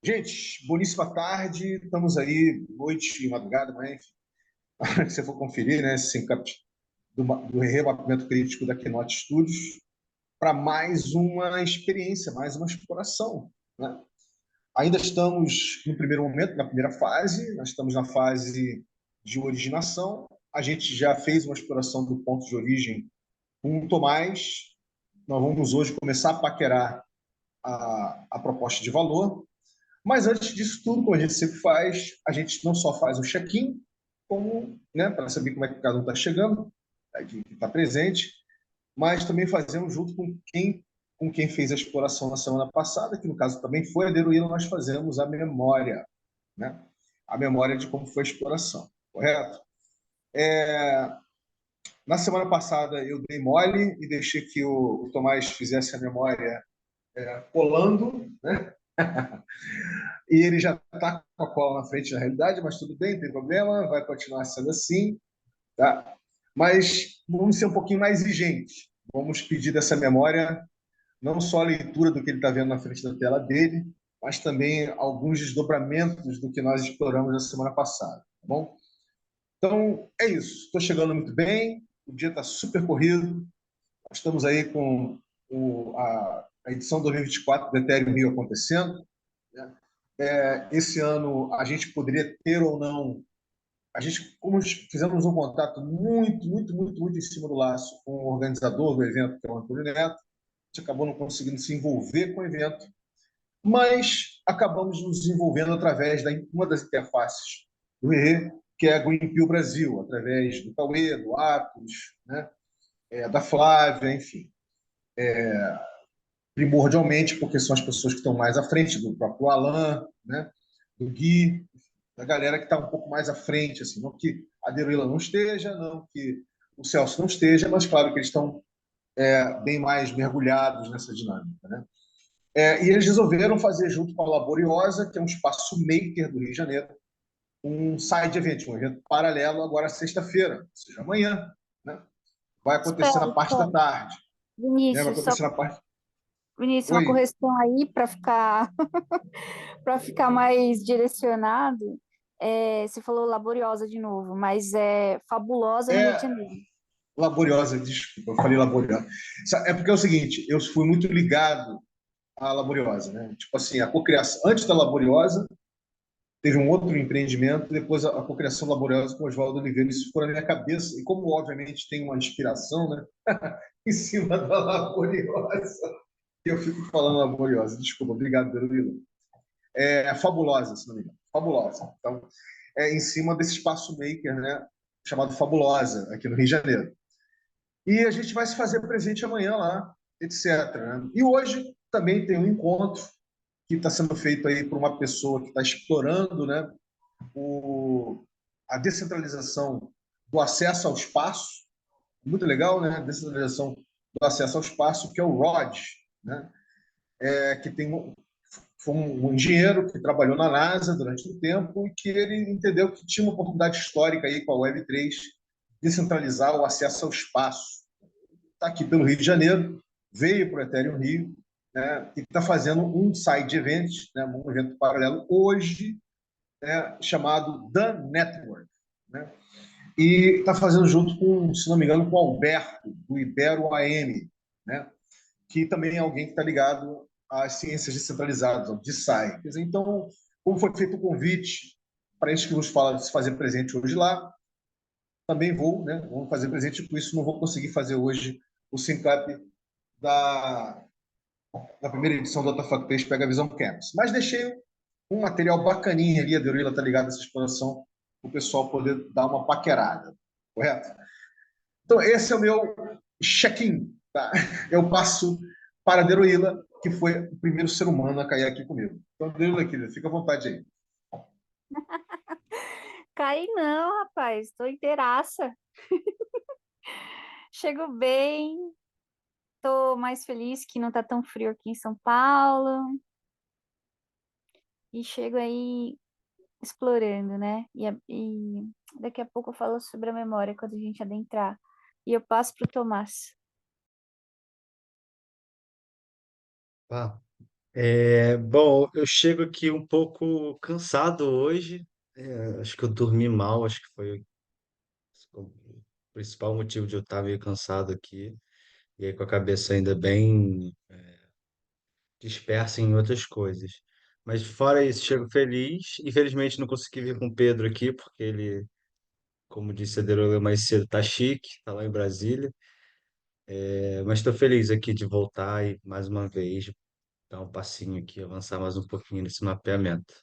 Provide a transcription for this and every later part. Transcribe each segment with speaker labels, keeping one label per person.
Speaker 1: Gente, boníssima tarde. Estamos aí, noite, madrugada, mas enfim, se você for conferir, né, esse do remapeamento crítico da Keynote Studios, para mais uma experiência, mais uma exploração, né? Ainda estamos no primeiro momento, na primeira fase, nós estamos na fase de originação. A gente já fez uma exploração do ponto de origem com o Tomás. Nós vamos hoje começar a paquerar a proposta de valor. Mas antes disso tudo, como a gente sempre faz, a gente não só faz um check-in, como, né, para saber como é que cada um está chegando, que está presente, mas também fazemos junto com quem fez a exploração na semana passada, que no caso também foi a Deruíla, nós fazemos a memória, né? A memória de como foi a exploração, correto? Na semana passada eu dei mole e deixei que o Tomás fizesse a memória colando, né? E ele já está com a cola na frente na realidade, mas tudo bem, não tem problema, vai continuar sendo assim, tá? Mas vamos ser um pouquinho mais exigentes. Vamos pedir dessa memória não só a leitura do que ele está vendo na frente da tela dele, mas também alguns desdobramentos do que nós exploramos na semana passada, tá bom? Então, é isso. Estou chegando muito bem, o dia está super corrido, nós estamos aí com a edição 2024 do Ethereum Rio acontecendo, né? Esse ano a gente poderia ter ou não. A gente, como fizemos um contato muito em cima do laço com o organizador do evento, que é o Antônio Neto, a gente acabou não conseguindo se envolver com o evento, mas acabamos nos envolvendo através de uma das interfaces do EE, que é a Greenpeace Brasil, através do Cauê, do Atos, né? Da Flávia, enfim. Primordialmente porque são as pessoas que estão mais à frente, do próprio Alan, né? Do Gui, da galera que está um pouco mais à frente, assim, não que a Deruila não esteja, não que o Celso não esteja, mas claro que eles estão bem mais mergulhados nessa dinâmica, né? E eles resolveram fazer junto com a Laboriosa, que é um espaço maker do Rio de Janeiro, um side event, um evento paralelo agora sexta-feira, ou seja, amanhã, né? Vai acontecer
Speaker 2: Espera,
Speaker 1: na parte da
Speaker 2: espera.
Speaker 1: tarde, né? Vai
Speaker 2: Vinícius,
Speaker 1: acontecer na parte.
Speaker 2: uma
Speaker 1: Oi.
Speaker 2: correção aí para ficar para ficar mais direcionado. Você falou laboriosa de novo, mas é fabulosa no Rio de
Speaker 1: É,
Speaker 2: Janeiro.
Speaker 1: Laboriosa, desculpa, eu falei laboriosa. É porque é o seguinte, eu fui muito ligado à Laboriosa, né? Tipo assim, a cocriação, antes da Laboriosa, teve um outro empreendimento, depois a cocriação Laboriosa com Oswaldo Oliveira, isso ficou na minha cabeça, e como obviamente tem uma inspiração, né, em cima da Laboriosa, eu fico falando Laboriosa, desculpa, obrigado, Danilo. Fabulosa, se não me engano, Fabulosa. Então, em cima desse espaço maker, né, chamado Fabulosa, aqui no Rio de Janeiro. E a gente vai se fazer presente amanhã lá, etc., né? E hoje também tem um encontro que está sendo feito aí por uma pessoa que está explorando, né, a descentralização do acesso ao espaço, muito legal, né? A descentralização do acesso ao espaço, que é o ROD, né? Que foi um engenheiro que trabalhou na NASA durante um tempo e que ele entendeu que tinha uma oportunidade histórica aí com a Web3 descentralizar o acesso ao espaço. Está aqui pelo Rio de Janeiro, veio para o Ethereum Rio, né? E está fazendo um side event, né? Um evento paralelo hoje, né? Chamado The Network, né? E está fazendo junto com, se não me engano, com o Alberto, do Ibero AM, né? Que também é alguém que está ligado às ciências descentralizadas, ao DeSci. Então, como foi feito o convite para isso que nos fala de se fazer presente hoje lá, também vou, né? Vamos fazer presente, por isso não vou conseguir fazer hoje o Synclap da, da primeira edição do Otafactez Pega a Visão Campus. Mas deixei um material bacaninha ali, a Deurila está ligada a essa exploração, para o pessoal poder dar uma paquerada, correto? Então, esse é o meu check-in, tá? Eu passo para a Deruíla, que foi o primeiro ser humano a cair aqui comigo. Então, Deruíla, querida, fica à vontade aí.
Speaker 2: Cai não, rapaz, estou inteiraça. Chego bem, estou mais feliz que não tá tão frio aqui em São Paulo. E chego aí explorando, né? E daqui a pouco eu falo sobre a memória quando a gente adentrar. E eu passo pro Tomás.
Speaker 3: Tá. Bom, eu chego aqui um pouco cansado hoje. Acho que eu dormi mal, acho que foi o principal motivo de eu estar meio cansado aqui. E aí com a cabeça ainda bem dispersa em outras coisas. Mas fora isso, chego feliz. Infelizmente não consegui vir com o Pedro aqui, porque ele, como disse a Deroleu mais cedo, tá chique, tá lá em Brasília. Mas estou feliz aqui de voltar e mais uma vez dar um passinho aqui, avançar mais um pouquinho nesse mapeamento.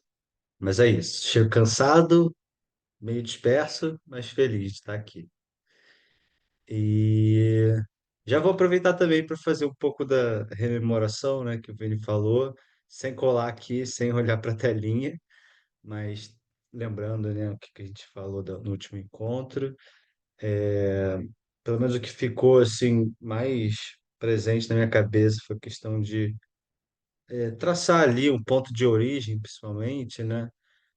Speaker 3: Mas é isso. Chego cansado, meio disperso, mas feliz de estar aqui. E já vou aproveitar também para fazer um pouco da rememoração, né, que o Vini falou, sem colar aqui, sem olhar para a telinha, mas lembrando, né, o que que a gente falou no último encontro. Pelo menos o que ficou assim mais presente na minha cabeça foi a questão de traçar ali um ponto de origem, principalmente, né,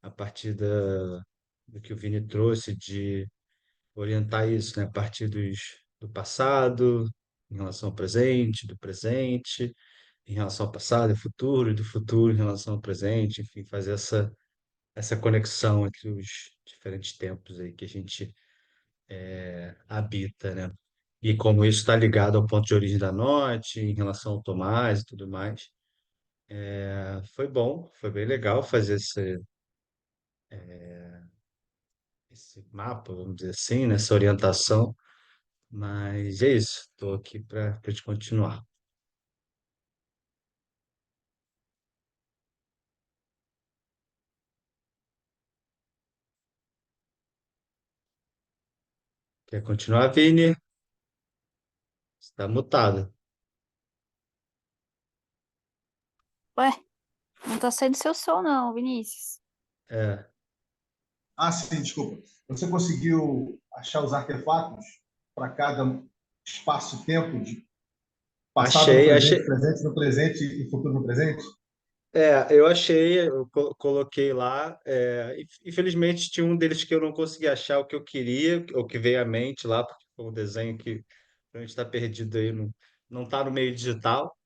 Speaker 3: a partir do que o Vini trouxe de orientar isso, né, a partir do passado, em relação ao presente, do presente, em relação ao passado e futuro, e do futuro em relação ao presente, enfim, fazer essa conexão entre os diferentes tempos aí que a gente habita, né? E como isso está ligado ao ponto de origem da Norte, em relação ao Tomás e tudo mais. Foi bom, foi bem legal fazer esse mapa, vamos dizer assim, nessa orientação. Mas é isso, estou aqui para te continuar. Quer continuar, Vini? Está mutado.
Speaker 2: Ué, não tá saindo seu som, não, Vinícius.
Speaker 3: É,
Speaker 1: Ah, sim, desculpa. Você conseguiu achar os artefatos para cada espaço-tempo de passado no
Speaker 3: achei.
Speaker 1: presente, presente no presente e futuro no presente?
Speaker 3: Eu achei, eu coloquei lá. Infelizmente, tinha um deles que eu não consegui achar o que eu queria, o que veio à mente lá, porque foi um desenho que a gente está perdido aí, não está no meio digital,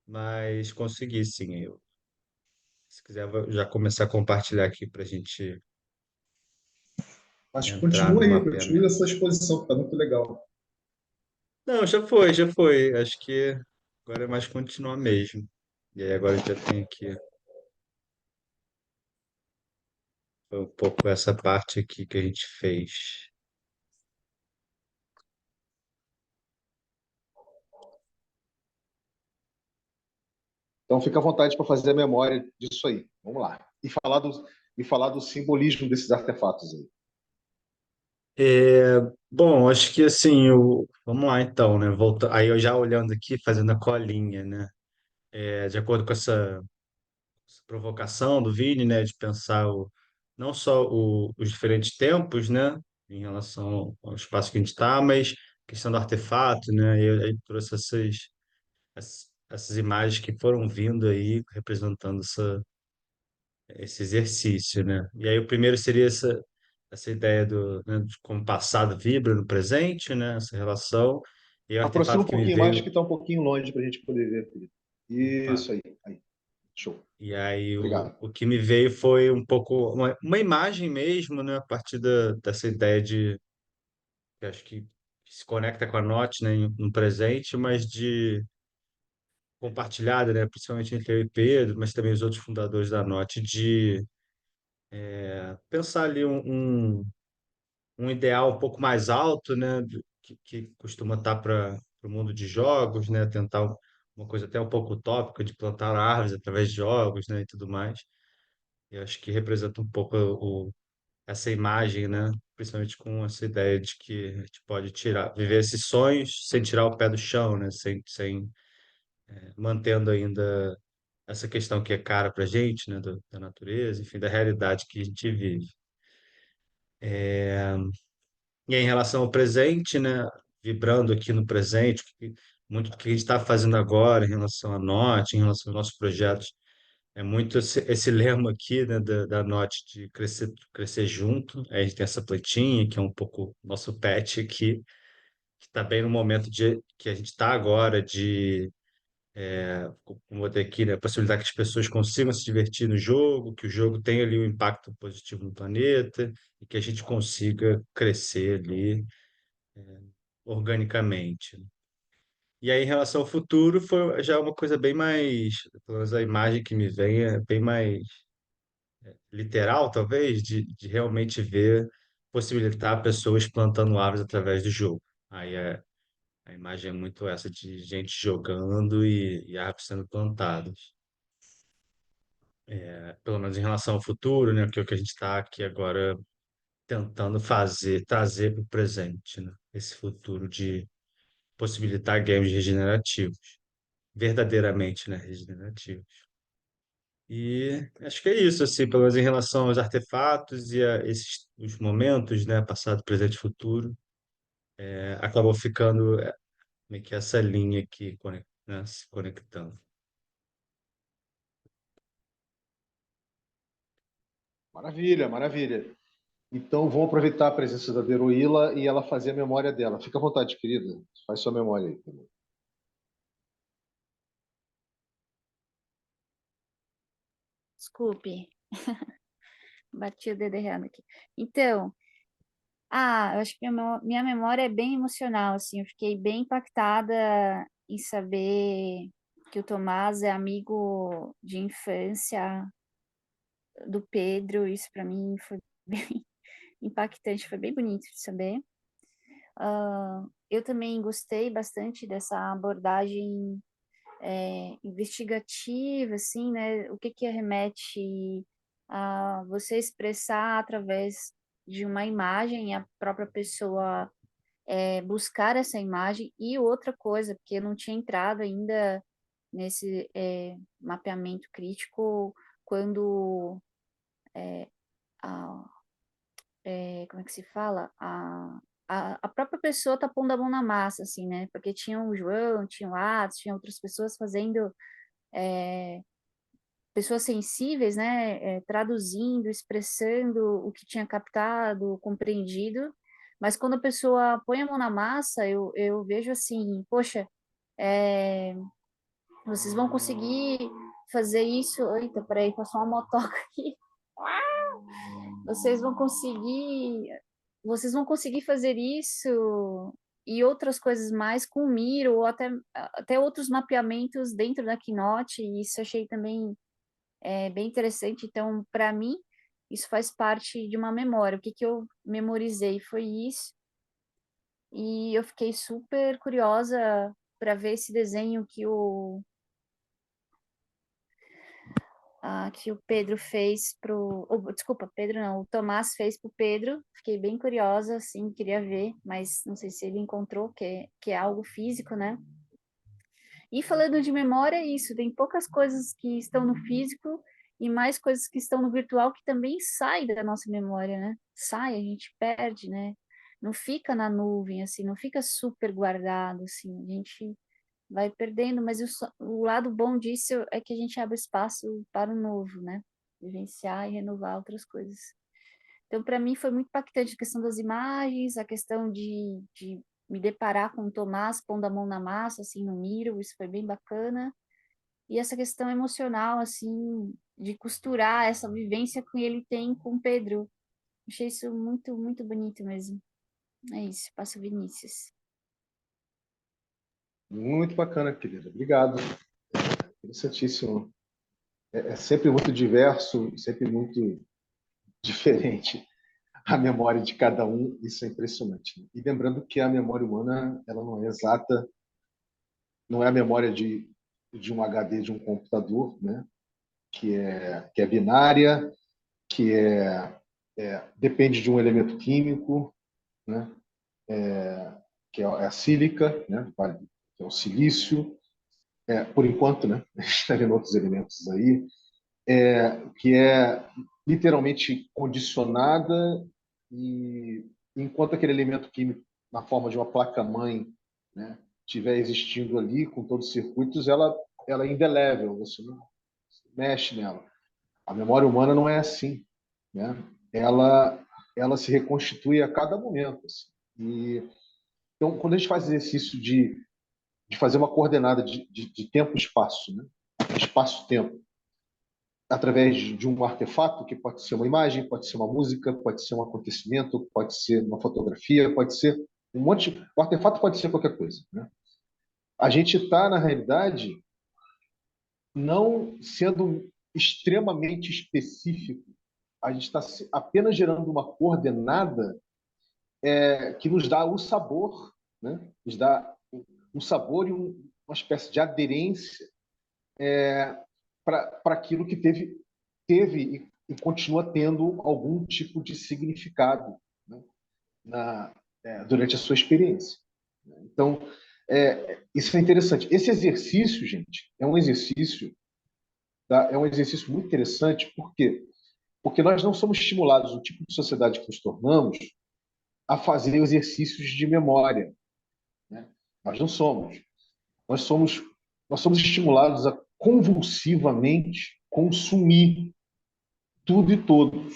Speaker 3: mas consegui sim. Se quiser, vou já começar a compartilhar aqui para a gente
Speaker 1: Mas
Speaker 3: entrar no
Speaker 1: continue aí, continue a
Speaker 3: mapeamento.
Speaker 1: sua exposição, que está muito legal.
Speaker 3: Não, já foi, já foi. Acho que agora é mais continuar mesmo. E aí agora já tem aqui um pouco essa parte aqui que a gente fez.
Speaker 1: Então fica à vontade para fazer a memória disso aí. Vamos lá. E falar do simbolismo desses artefatos aí.
Speaker 3: Bom, acho que assim, vamos lá então, né? Aí eu já olhando aqui, fazendo a colinha, né? De acordo com essa provocação do Vini, né? De pensar não só os diferentes tempos, né? Em relação ao espaço que a gente está, mas questão do artefato, né? E aí trouxe essas imagens que foram vindo aí, representando esse exercício, né? E aí o primeiro seria essa ideia né, de como o passado vibra no presente, né? Essa relação. E o
Speaker 1: Aproxima
Speaker 3: artefato
Speaker 1: um
Speaker 3: que me
Speaker 1: pouquinho mais,
Speaker 3: veio,
Speaker 1: que está um pouquinho longe para a gente poder ver, Felipe.
Speaker 3: opa,
Speaker 1: Isso aí. Aí. Show.
Speaker 3: e aí
Speaker 1: Obrigado.
Speaker 3: o que me veio foi um pouco uma imagem mesmo, né? A partir dessa ideia que acho que se conecta com a Note, né? No presente, mas de compartilhada, né? Principalmente entre eu e Pedro, mas também os outros fundadores da Note, de pensar ali um ideal um pouco mais alto, né, que costuma estar para o mundo de jogos, né, tentar uma coisa até um pouco utópica de plantar árvores através de jogos, né, e tudo mais. Eu acho que representa um pouco essa imagem, né, principalmente com essa ideia de que a gente pode viver esses sonhos sem tirar o pé do chão, né, sem mantendo ainda essa questão que é cara para a gente, né, da natureza, enfim, da realidade que a gente vive. E aí, em relação ao presente, né, vibrando aqui no presente, muito do que a gente está fazendo agora em relação à Norte, em relação aos nossos projetos, é muito esse lema aqui, né, da Norte de crescer, crescer junto. Aí a gente tem essa plantinha, que é um pouco nosso pet aqui, que está bem no momento que a gente está agora, de como até aqui, né, a possibilidade que as pessoas consigam se divertir no jogo, que o jogo tenha ali um impacto positivo no planeta e que a gente consiga crescer ali organicamente. E aí, em relação ao futuro, foi já uma coisa bem mais, pelo menos a imagem que me vem é bem mais literal, talvez, de realmente ver, possibilitar pessoas plantando árvores através do jogo. Aí a imagem é muito essa de gente jogando e árvores sendo plantadas. Pelo menos em relação ao futuro, né? Que é o que a gente está aqui agora tentando fazer, trazer para o presente, né? Esse futuro de possibilitar games regenerativos, verdadeiramente, né? Regenerativos. E acho que é isso, assim, pelo menos em relação aos artefatos e a esses os momentos, né? Passado, presente e futuro, acabou ficando meio que essa linha aqui, né? Se conectando.
Speaker 1: Maravilha, maravilha. Então, vamos aproveitar a presença da Veroíla e ela fazer a memória dela. Fica à vontade, querida. Faz sua memória aí.
Speaker 2: Desculpe, bati o dedo errado aqui. Então, eu acho que minha memória é bem emocional, assim. Eu fiquei bem impactada em saber que o Tomás é amigo de infância do Pedro. Isso para mim foi bem impactante, foi bem bonito de saber. Eu também gostei bastante dessa abordagem investigativa, assim, né? O que que remete a você expressar através de uma imagem, a própria pessoa buscar essa imagem. E outra coisa, porque eu não tinha entrado ainda nesse mapeamento crítico, quando a, como é que se fala? A própria pessoa tá pondo a mão na massa, assim, né? Porque tinha o João, tinha o Atos, tinha outras pessoas fazendo, pessoas sensíveis, né? Traduzindo, expressando o que tinha captado, compreendido. Mas quando a pessoa põe a mão na massa, eu vejo assim, poxa, é, vocês vão conseguir fazer isso. Eita, peraí, passou uma motoca aqui. Vocês vão conseguir, vocês vão conseguir fazer isso e outras coisas mais com o Miro, ou até outros mapeamentos dentro da Keynote, e isso eu achei também bem interessante. Então, para mim, isso faz parte de uma memória. O que que eu memorizei foi isso, e eu fiquei super curiosa para ver esse desenho que o Pedro fez desculpa, Pedro não, o Tomás fez pro Pedro. Fiquei bem curiosa, assim, queria ver, mas não sei se ele encontrou, que é algo físico, né? E falando de memória, é isso, tem poucas coisas que estão no físico e mais coisas que estão no virtual que também saem da nossa memória, né? Sai, a gente perde, né? Não fica na nuvem, assim, não fica super guardado, assim, a gente vai perdendo, mas o lado bom disso é que a gente abre espaço para o novo, né? Vivenciar e renovar outras coisas. Então, para mim, foi muito impactante a questão das imagens, a questão de me deparar com o Tomás pondo a mão na massa, assim, no Miro, isso foi bem bacana. E essa questão emocional, assim, de costurar essa vivência que ele tem com o Pedro. Achei isso muito, muito bonito mesmo. É isso, passa o Vinícius.
Speaker 1: Muito bacana, querida. Obrigado. Interessantíssimo. É sempre muito diverso, sempre muito diferente a memória de cada um. Isso é impressionante. E lembrando que a memória humana, ela não é exata, não é a memória de um HD de um computador, né? Que é binária, que depende de um elemento químico, né? Que é a sílica, né? Que é o silício, por enquanto, né? A gente está vendo outros elementos aí, que é literalmente condicionada, e enquanto aquele elemento químico na forma de uma placa-mãe, né, estiver existindo ali com todos os circuitos, ela é indelével, você não mexe nela. A memória humana não é assim, né? Ela se reconstitui a cada momento, assim. E então, quando a gente faz exercício de de fazer uma coordenada de tempo e espaço, né? Espaço-tempo, através de um artefato, que pode ser uma imagem, pode ser uma música, pode ser um acontecimento, pode ser uma fotografia, pode ser um monte. O artefato pode ser qualquer coisa, né? A gente está, na realidade, não sendo extremamente específico. A gente está apenas gerando uma coordenada que nos dá o sabor, né? Nos dá um sabor e uma espécie de aderência para aquilo que teve e continua tendo algum tipo de significado, né? Durante a sua experiência. Então, isso é interessante. Esse exercício, gente, é um exercício, tá? É um exercício muito interessante, por quê? Porque nós não somos estimulados, no tipo de sociedade que nos tornamos, a fazer exercícios de memória, né? Nós não somos. Nós somos, nós somos estimulados a convulsivamente consumir tudo e todos.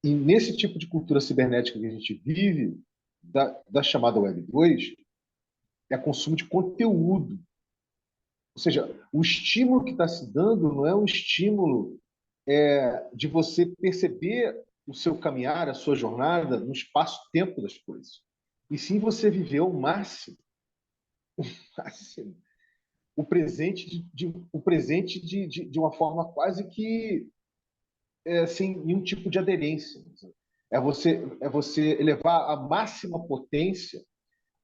Speaker 1: E nesse tipo de cultura cibernética que a gente vive, da chamada Web 2, é consumo de conteúdo. Ou seja, o estímulo que está se dando não é um estímulo de você perceber o seu caminhar, a sua jornada no espaço-tempo das coisas. E sim você viver o máximo, o presente de uma forma quase que sem nenhum tipo de aderência. É você elevar à máxima potência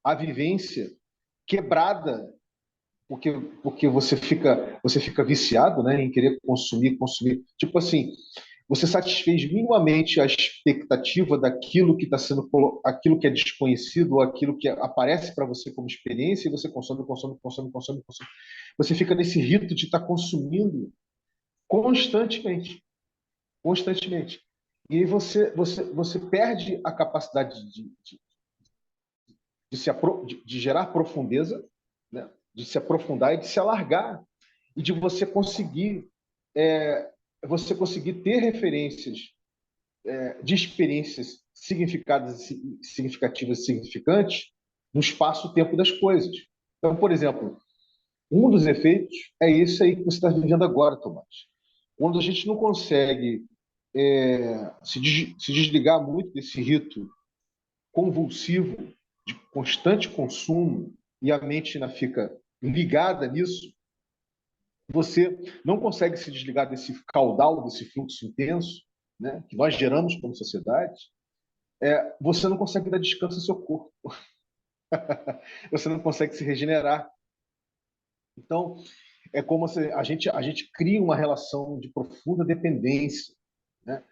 Speaker 1: a vivência quebrada, porque você fica viciado, né, em querer consumir, consumir. Tipo assim, você satisfez minimamente a expectativa daquilo que está sendo, aquilo que é desconhecido, ou aquilo que aparece para você como experiência, e você consome, consome, consome, consome, consome. Você fica nesse rito de estar consumindo constantemente, constantemente. E aí você perde a capacidade de gerar profundeza, né? De se aprofundar e de se alargar, e de você conseguir ter referências de experiências significativas e significantes no espaço-tempo das coisas. Então, por exemplo, um dos efeitos é esse aí que você está vivendo agora, Tomás. Quando a gente não consegue se desligar muito desse rito convulsivo de constante consumo e a mente ainda fica ligada nisso, você não consegue se desligar desse caudal, desse fluxo intenso, né, que nós geramos como sociedade. Você não consegue dar descanso ao seu corpo. Você não consegue se regenerar. Então, é como se a gente cria uma relação de profunda dependência, né,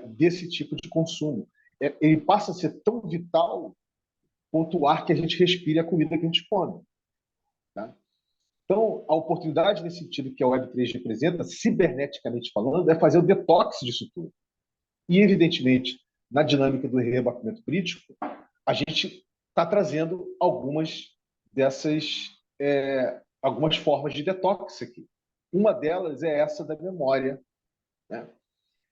Speaker 1: desse tipo de consumo. Ele passa a ser tão vital quanto o ar que a gente respira e a comida que a gente come. Tá? Então, a oportunidade nesse sentido que a Web3 representa, ciberneticamente falando, é fazer o detox disso tudo. E, evidentemente, na dinâmica do reabatimento crítico, a gente está trazendo algumas formas de detox aqui. Uma delas é essa da memória, né?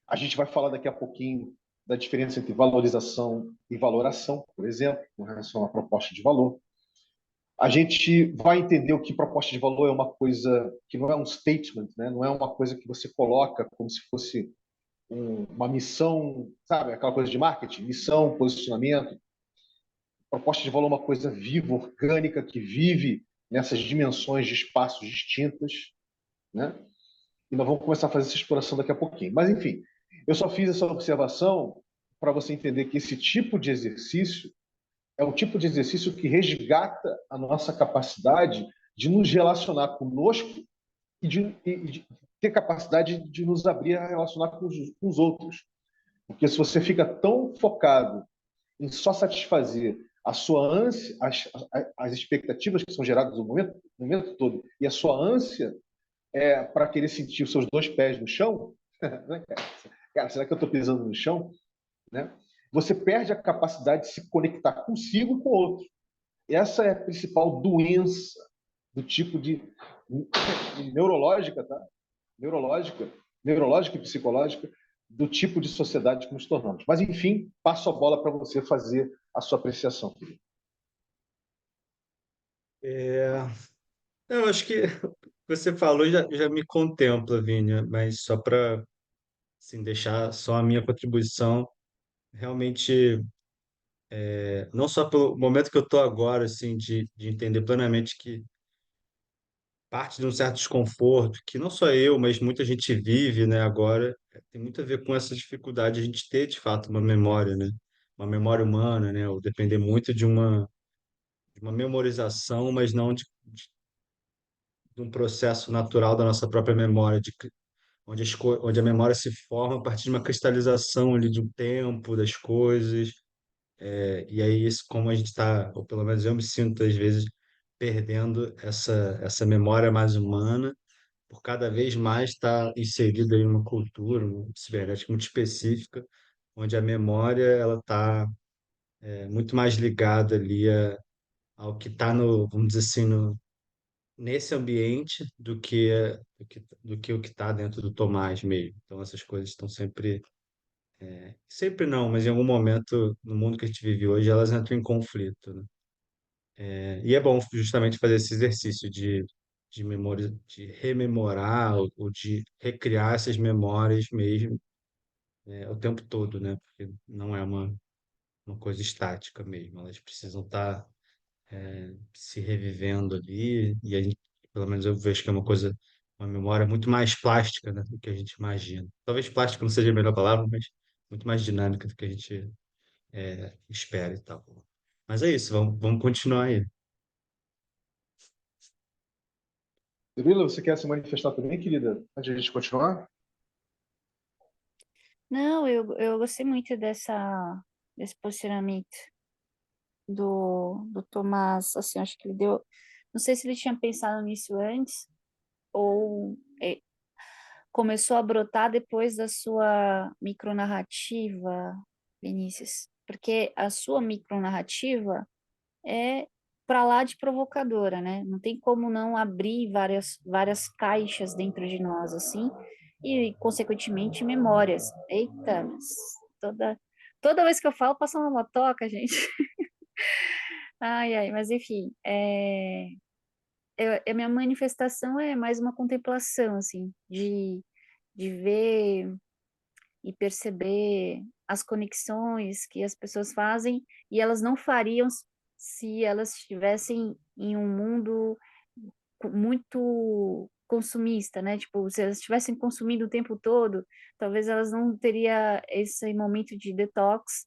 Speaker 1: A gente vai falar daqui a pouquinho da diferença entre valorização e valoração, por exemplo, com relação à proposta de valor. A gente vai entender o que proposta de valor é uma coisa que não é um statement, né? Não é uma coisa que você coloca como se fosse uma missão, sabe? Aquela coisa de marketing, missão, posicionamento. Proposta de valor é uma coisa viva, orgânica, que vive nessas dimensões de espaços distintas, né? E nós vamos começar a fazer essa exploração daqui a pouquinho. Mas, enfim, eu só fiz essa observação para você entender que esse tipo de exercício é o tipo de exercício que resgata a nossa capacidade de nos relacionar conosco e de ter capacidade de nos abrir a relacionar com os outros. Porque se você fica tão focado em só satisfazer a sua ânsia, as expectativas que são geradas no momento todo, e a sua ânsia para querer sentir os seus dois pés no chão, né, cara, será que eu estou pisando no chão? Né? Você perde a capacidade de se conectar consigo e com o outro. Essa é a principal doença do tipo de neurológica, tá? Neurológica e psicológica do tipo de sociedade que nos tornamos. Mas, enfim, passo a bola para você fazer a sua apreciação, querido.
Speaker 3: É, eu acho que você falou já me contempla, Vini, mas só para assim, deixar só a minha contribuição, realmente, não só pelo momento que eu estou agora, assim, de entender plenamente que parte de um certo desconforto, que não só eu, mas muita gente vive, né, agora, tem muito a ver com essa dificuldade de a gente ter, de fato, uma memória, né? Uma memória humana, né? Ou depender muito de uma memorização, mas não de um processo natural da nossa própria memória, onde, onde a memória se forma a partir de uma cristalização ali de um tempo, das coisas. E aí, isso, como a gente está, ou pelo menos eu me sinto, às vezes, perdendo essa memória mais humana por cada vez mais estar inserido em uma cultura, uma cibernética muito específica, onde a memória ela está muito mais ligada ali ao que está no, vamos dizer assim, nesse ambiente do que o que está dentro do Tomás mesmo. Então essas coisas estão sempre não, mas em algum momento no mundo que a gente vive hoje elas entram em conflito, né? E é bom justamente fazer esse exercício de memória, de rememorar ou de recriar essas memórias mesmo, o tempo todo, né? Porque não é uma coisa estática mesmo, elas precisam estar se revivendo ali, e a gente, pelo menos eu vejo que é uma memória muito mais plástica, né, do que a gente imagina. Talvez plástica não seja a melhor palavra, mas muito mais dinâmica do que a gente espera e tal. Mas é isso, vamos continuar aí.
Speaker 1: Cirila, você quer se manifestar também, querida? Antes de a gente continuar?
Speaker 2: Não, eu gostei muito desse posicionamento do Tomás, assim, acho que ele deu, não sei se ele tinha pensado nisso antes, ou começou a brotar depois da sua micronarrativa, Vinícius, porque a sua micronarrativa é para lá de provocadora, né? Não tem como não abrir várias caixas dentro de nós, assim, e, consequentemente, memórias. Eita, mas toda vez que eu falo, passa uma motoca, gente. Ai, ai, mas enfim, a minha manifestação é mais uma contemplação, assim, de ver e perceber as conexões que as pessoas fazem e elas não fariam se elas estivessem em um mundo muito consumista, né? Tipo, se elas estivessem consumindo o tempo todo, talvez elas não teriam esse momento de detox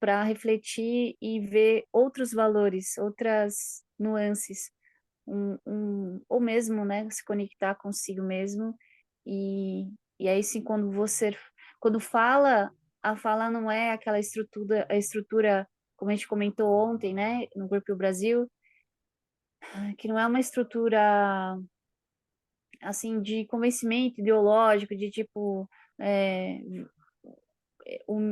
Speaker 2: para refletir e ver outros valores, outras nuances, ou mesmo, né, se conectar consigo mesmo e aí sim quando fala, a fala não é aquela estrutura como a gente comentou ontem, né, no Grupo Brasil, que não é uma estrutura assim de convencimento ideológico, de tipo é,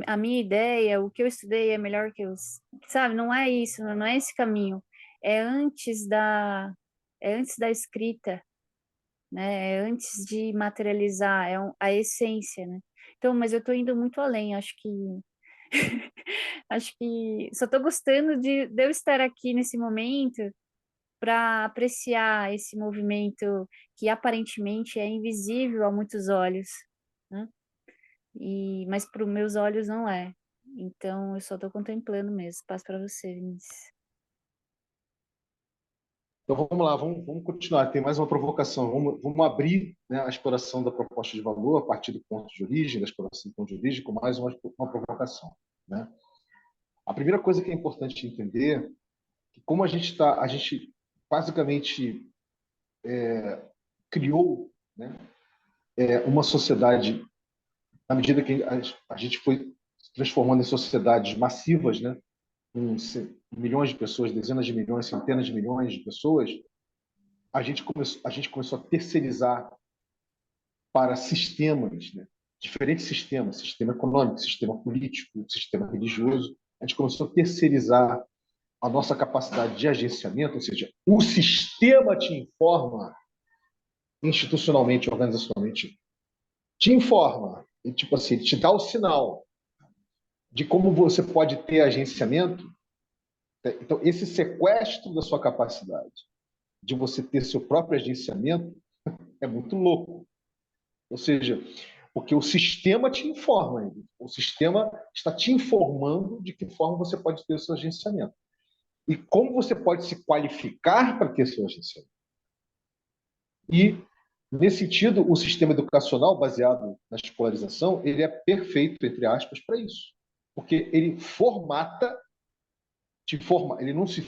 Speaker 2: a minha ideia, o que eu estudei é melhor que os, sabe? Não é isso, não é esse caminho. É antes da é antes da escrita, né? É antes de materializar, a essência, né? Então, mas eu estou indo muito além, acho que acho que só estou gostando de eu estar aqui nesse momento para apreciar esse movimento que aparentemente é invisível a muitos olhos, né? Mas para os meus olhos não é. Então eu só estou contemplando mesmo. Passo para você, Vinícius.
Speaker 1: Então vamos lá, vamos continuar. Tem mais uma provocação. Vamos abrir, né, a exploração da proposta de valor a partir do ponto de origem, da exploração do ponto de origem, com mais uma provocação. Né? A primeira coisa que é importante entender é que como a gente basicamente criou, né, uma sociedade à medida que a gente foi se transformando em sociedades massivas, né, com milhões de pessoas, dezenas de milhões, centenas de milhões de pessoas, a gente começou a terceirizar para sistemas, né, diferentes sistemas, sistema econômico, sistema político, sistema religioso. A gente começou a terceirizar a nossa capacidade de agenciamento, ou seja, o sistema te informa institucionalmente, organizacionalmente, te informa, e, tipo assim, te dá o sinal de como você pode ter agenciamento. Então, esse sequestro da sua capacidade de você ter seu próprio agenciamento é muito louco. Ou seja, porque o sistema te informa, o sistema está te informando de que forma você pode ter o seu agenciamento. E como você pode se qualificar para ter seu agenciamento. E, nesse sentido, o sistema educacional baseado na escolarização, ele é perfeito, entre aspas, para isso. Porque ele formata, te forma, ele não te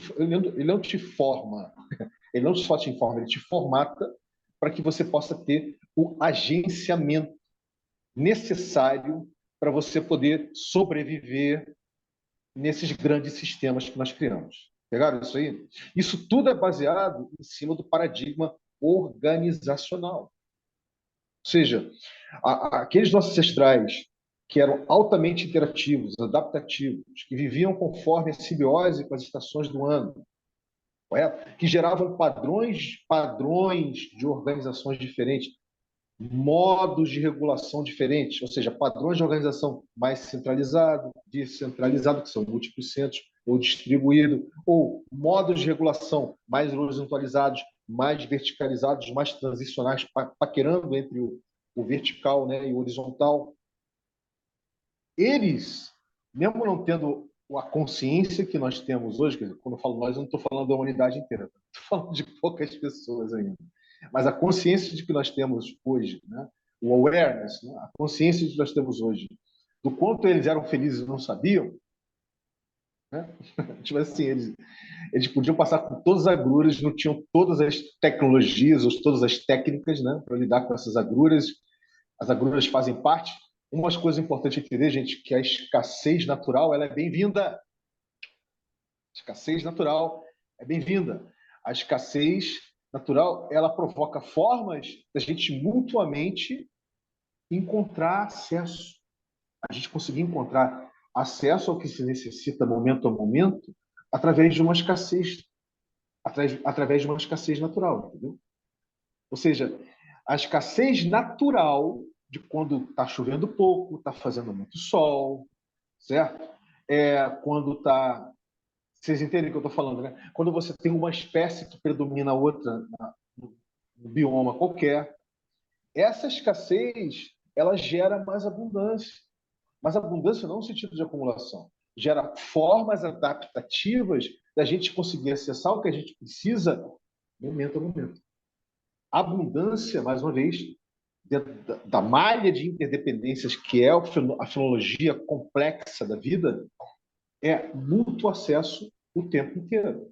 Speaker 1: forma, ele não só te informa, ele te formata para que você possa ter o agenciamento necessário para você poder sobreviver nesses grandes sistemas que nós criamos. Pegaram isso aí? Isso tudo é baseado em cima do paradigma organizacional. Ou seja, aqueles nossos ancestrais que eram altamente interativos, adaptativos, que viviam conforme a simbiose com as estações do ano, correto? Que geravam padrões de organizações diferentes, modos de regulação diferentes, ou seja, padrões de organização mais centralizado, descentralizado, que são múltiplos centros, ou distribuído, ou modos de regulação mais horizontalizados, mais verticalizados, mais transicionais, paquerando entre o vertical, né, e o horizontal. Eles, mesmo não tendo a consciência que nós temos hoje, quer dizer, quando eu falo nós, eu não estou falando da humanidade inteira, estou falando de poucas pessoas ainda. Mas a consciência de que nós temos hoje, né? O awareness, né? A consciência de que nós temos hoje, do quanto eles eram felizes e não sabiam, né? Tipo assim, eles podiam passar por todas as agruras, não tinham todas as tecnologias ou todas as técnicas, né, para lidar com essas agruras. As agruras fazem parte. Uma das coisas importantes de entender, gente, que a escassez natural ela é bem-vinda. A escassez natural é bem-vinda. A escassez natural, ela provoca formas da gente mutuamente encontrar acesso. A gente conseguir encontrar acesso ao que se necessita momento a momento através de uma escassez, através de uma escassez natural, entendeu? Ou seja, a escassez natural de quando está chovendo pouco, está fazendo muito sol, certo? Quando está... Vocês entendem o que eu estou falando, né? Quando você tem uma espécie que predomina a outra no bioma qualquer, essa escassez ela gera mais abundância. Mas abundância não no sentido de acumulação. Gera formas adaptativas da gente conseguir acessar o que a gente precisa momento a momento. Abundância, mais uma vez, da malha de interdependências que é a filologia complexa da vida, é mútuo acesso o tempo inteiro.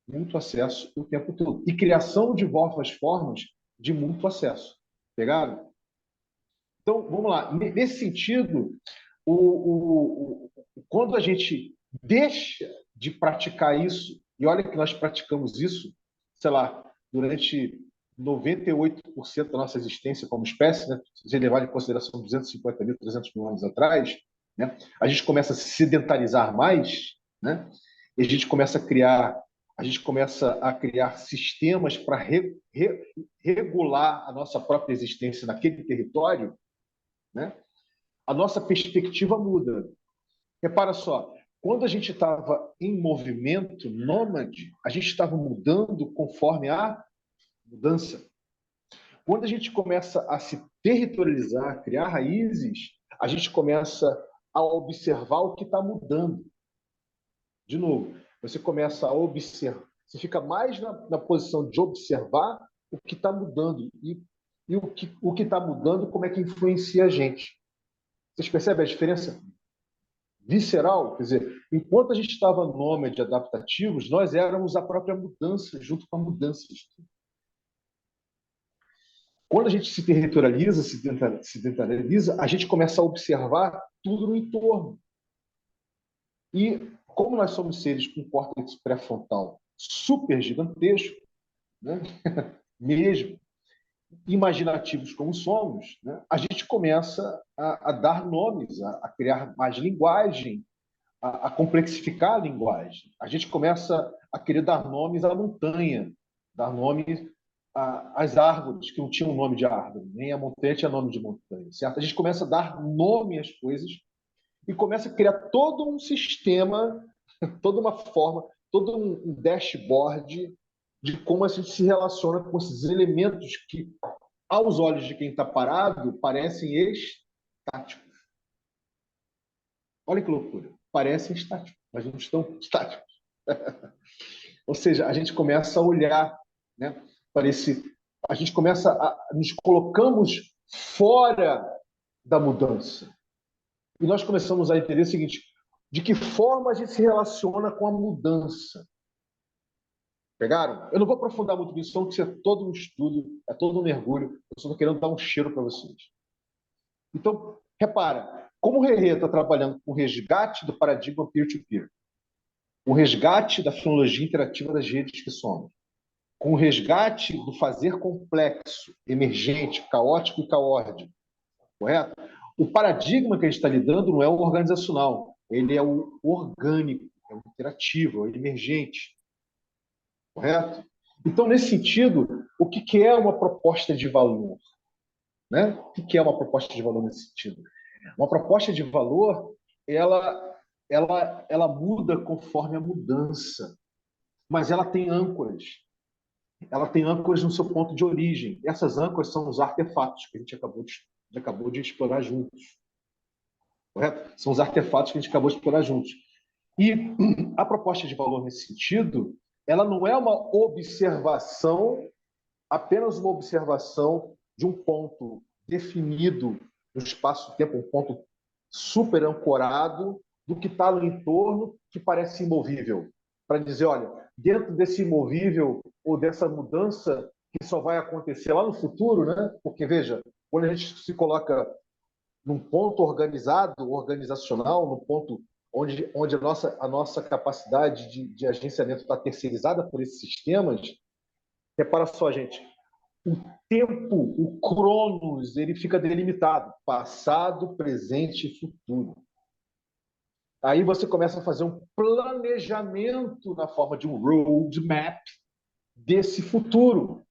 Speaker 1: Mútuo acesso o tempo todo. E criação de novas formas de mútuo acesso. Pegaram? Então, vamos lá. Nesse sentido, quando a gente deixa de praticar isso, e olha que nós praticamos isso, sei lá, durante 98% da nossa existência como espécie, né? Se você levar em consideração 250 mil, 300 mil anos atrás, né? A gente começa a se sedentarizar mais, né? E a gente começa a criar sistemas para regular a nossa própria existência naquele território, né? A nossa perspectiva muda. Repara só, quando a gente estava em movimento nômade, a gente estava mudando conforme a mudança. Quando a gente começa a se territorializar, criar raízes, a gente começa a observar o que está mudando. De novo, você começa a observar, você fica mais na posição de observar o que está mudando e o que está mudando, como é que influencia a gente. Vocês percebem a diferença visceral? Quer dizer, enquanto a gente estava nômade adaptativos, nós éramos a própria mudança junto com a mudança. Quando a gente se territorializa, se sedentarializa, a gente começa a observar tudo no entorno. E como nós somos seres com córtex pré-frontal super gigantesco, né? Mesmo imaginativos como somos, né? A gente começa a dar nomes, a criar mais linguagem, a complexificar a linguagem. A gente começa a querer dar nomes à montanha, dar nomes às árvores, que não tinham nome de árvore, nem a montanha tinha nome de montanha, certo? A gente começa a dar nome às coisas e começa a criar todo um sistema, toda uma forma, todo um dashboard de como a gente se relaciona com esses elementos que, aos olhos de quem está parado, parecem estáticos. Olha que loucura. Parecem estáticos, mas não estão estáticos. Ou seja, a gente começa a olhar, né, para esse... A gente começa a... Nos colocamos fora da mudança. E nós começamos a entender o seguinte: de que forma a gente se relaciona com a mudança. Pegaram? Eu não vou aprofundar muito nisso, porque isso é todo um estudo, é todo um mergulho. Eu só estou querendo dar um cheiro para vocês. Então, repara, como o Rerê está trabalhando com o resgate do paradigma peer-to-peer, o resgate da filologia interativa das redes que somos, com o resgate do fazer complexo, emergente, caótico e caórdico, correto? O paradigma que a gente está lidando não é o organizacional, ele é o orgânico, é o interativo, é o emergente, correto? Então, nesse sentido, o que é uma proposta de valor? Né? O que é uma proposta de valor nesse sentido? Uma proposta de valor, ela muda conforme a mudança, mas ela tem âncoras. Ela tem âncoras no seu ponto de origem. Essas âncoras são os artefatos que a gente acabou de explorar juntos. Correto? São os artefatos que a gente acabou de explorar juntos. E a proposta de valor nesse sentido, ela não é uma observação, apenas uma observação de um ponto definido no espaço-tempo, um ponto super ancorado do que está no entorno que parece imovível. Para dizer, olha, dentro desse imovível ou dessa mudança que só vai acontecer lá no futuro, né? Porque, veja, quando a gente se coloca num ponto organizado, organizacional, num ponto onde a nossa capacidade de agenciamento está terceirizada por esses sistemas, repara só, gente, o tempo, o cronos, ele fica delimitado, passado, presente e futuro. Aí você começa a fazer um planejamento na forma de um roadmap desse futuro.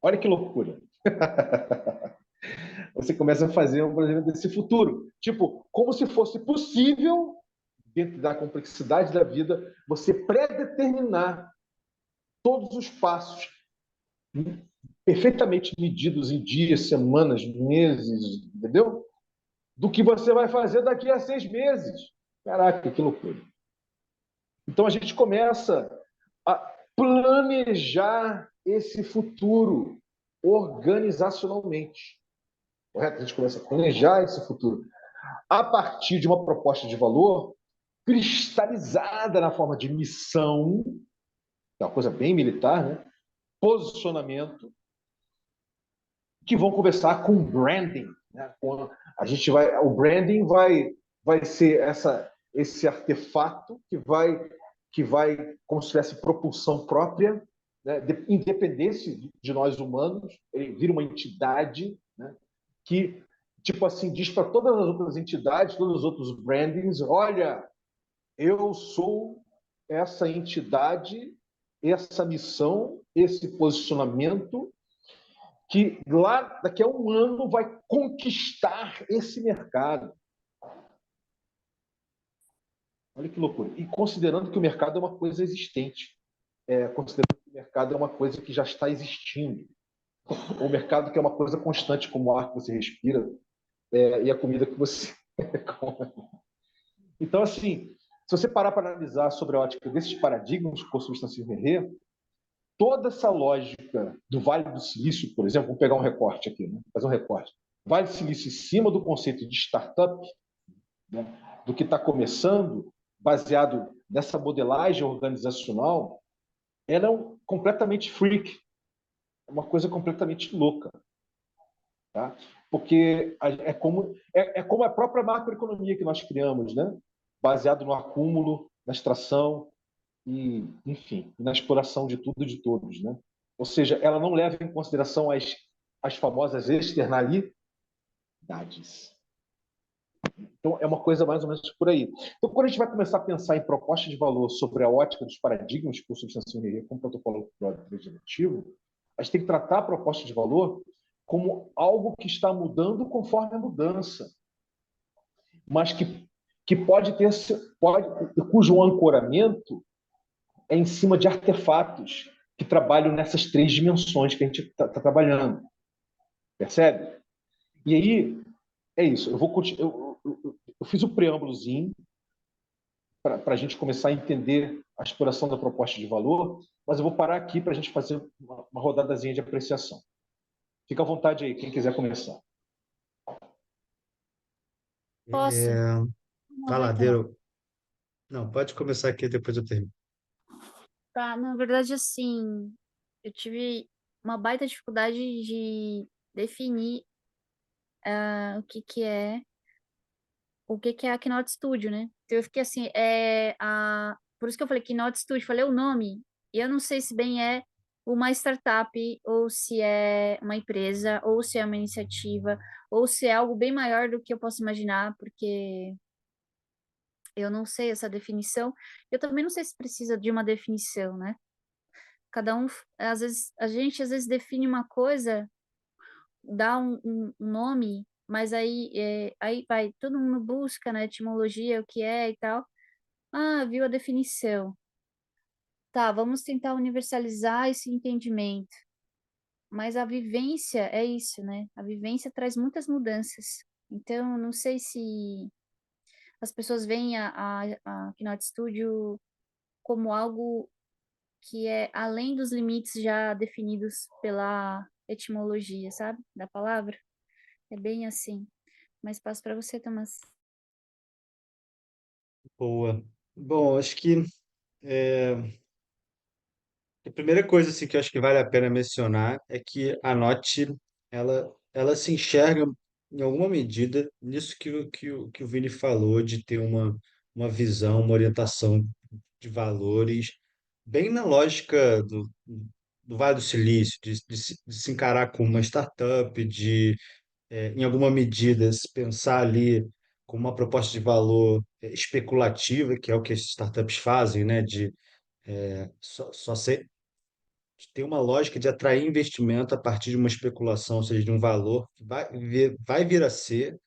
Speaker 1: Olha que loucura. Você começa a fazer um planejamento desse futuro. Tipo, como se fosse possível, dentro da complexidade da vida, você predeterminar todos os passos perfeitamente medidos em dias, semanas, meses, entendeu? Do que você vai fazer daqui a 6 meses. Caraca, que loucura. Então a gente começa a planejar esse futuro organizacionalmente. Correto? A gente começa a planejar esse futuro a partir de uma proposta de valor cristalizada na forma de missão, que é uma coisa bem militar, né? Posicionamento, que vão conversar com branding, né? O branding vai ser esse artefato que vai como se tivesse propulsão própria, né? Independente de nós humanos, ele vira uma entidade, né? Que tipo assim diz para todas as outras entidades, todos os outros brandings, olha, eu sou essa entidade, essa missão, esse posicionamento que lá daqui a um ano vai conquistar esse mercado. Olha que loucura. E considerando que o mercado é uma coisa existente, considerando que o mercado é uma coisa que já está existindo, o mercado que é uma coisa constante, como o ar que você respira e a comida que você come. Então, assim, se você parar para analisar sobre a ótica desses paradigmas por substância Rerê, toda essa lógica do Vale do Silício, por exemplo, vamos pegar um recorte aqui, né? Fazer um recorte. Vale do Silício em cima do conceito de startup, né? Do que está começando, baseado nessa modelagem organizacional, ela é completamente freak, é uma coisa completamente louca. Tá? Porque é como a própria macroeconomia que nós criamos, né? Baseado no acúmulo, na extração, e, enfim, na exploração de tudo e de todos, né? Ou seja, ela não leva em consideração as famosas externalidades. Então, é uma coisa mais ou menos por aí. Então, quando a gente vai começar a pensar em proposta de valor sobre a ótica dos paradigmas por substância Rerê com protocolo preditivo, a gente tem que tratar a proposta de valor como algo que está mudando conforme a mudança, mas que cujo ancoramento é em cima de artefatos, que trabalham nessas três dimensões que a gente está trabalhando, percebe? E aí, é isso. Eu fiz o preâmbulozinho para a gente começar a entender a exploração da proposta de valor, mas eu vou parar aqui para a gente fazer uma rodadazinha de apreciação. Fica à vontade aí, quem quiser começar.
Speaker 2: Posso?
Speaker 3: É,
Speaker 2: Não vai ter, não.
Speaker 3: faladeiro. Não, pode começar aqui, depois eu termino.
Speaker 2: Tá, na verdade, assim, eu tive uma baita dificuldade de definir o que que é a Keynote Studio, né? Então eu fiquei assim, por isso que eu falei Keynote Studio, falei o nome, e eu não sei se bem é uma startup, ou se é uma empresa, ou se é uma iniciativa, ou se é algo bem maior do que eu posso imaginar, porque eu não sei essa definição. Eu também não sei se precisa de uma definição, né? Cada um, às vezes, a gente às vezes define uma coisa, dá um nome, mas aí vai, todo mundo busca na etimologia o que é e tal. Ah, viu a definição. Tá, vamos tentar universalizar esse entendimento. Mas a vivência é isso, né? A vivência traz muitas mudanças. Então, não sei se as pessoas veem a Keynote Studio como algo que é além dos limites já definidos pela etimologia, sabe? Da palavra. É bem assim. Mas passo para você, Thomas.
Speaker 3: Boa. Bom, acho que a primeira coisa assim, que eu acho que vale a pena mencionar é que a Note ela se enxerga em alguma medida nisso que o Vini falou, de ter uma visão, uma orientação de valores, bem na lógica do Vale do Silício, de se encarar como uma startup, em alguma medida, se pensar ali com uma proposta de valor especulativa, que é o que as startups fazem, né? De só ser tem uma lógica de atrair investimento a partir de uma especulação, ou seja, de um valor que vai vir a ser,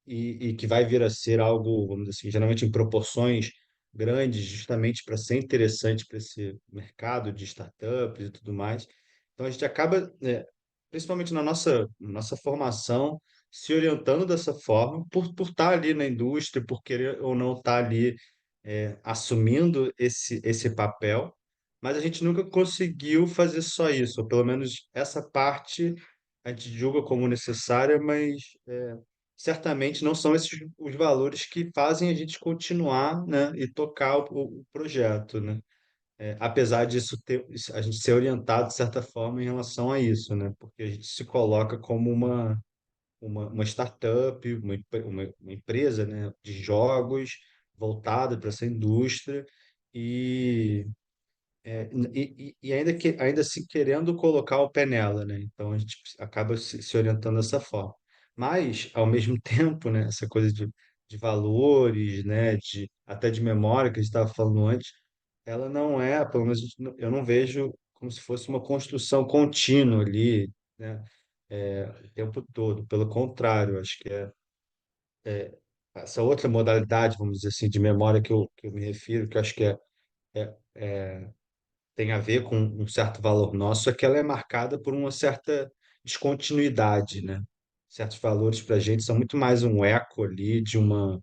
Speaker 3: e que vai vir a ser algo, vamos dizer assim, geralmente em proporções grandes, justamente para ser interessante para esse mercado de startups e tudo mais. Então a gente acaba, principalmente na nossa formação, se orientando dessa forma, por estar ali na indústria, por querer ou não estar ali assumindo esse papel, mas a gente nunca conseguiu fazer só isso, ou pelo menos essa parte a gente julga como necessária, mas certamente não são esses os valores que fazem a gente continuar, né, e tocar o projeto, né? Apesar disso a gente ser orientado de certa forma em relação a isso, né? Porque a gente se coloca como uma startup, uma empresa, né, de jogos voltada para essa indústria e e ainda assim querendo colocar o pé nela, né? Então a gente acaba se orientando dessa forma. Mas, ao mesmo tempo, né, essa coisa de valores, né, até de memória que a gente estava falando antes, ela não é, pelo menos eu não vejo como se fosse uma construção contínua ali, né, o tempo todo. Pelo contrário, acho que essa outra modalidade, vamos dizer assim, de memória que eu me refiro, que eu acho que tem a ver com um certo valor nosso, é que ela é marcada por uma certa descontinuidade, né? Certos valores para a gente são muito mais um eco ali de um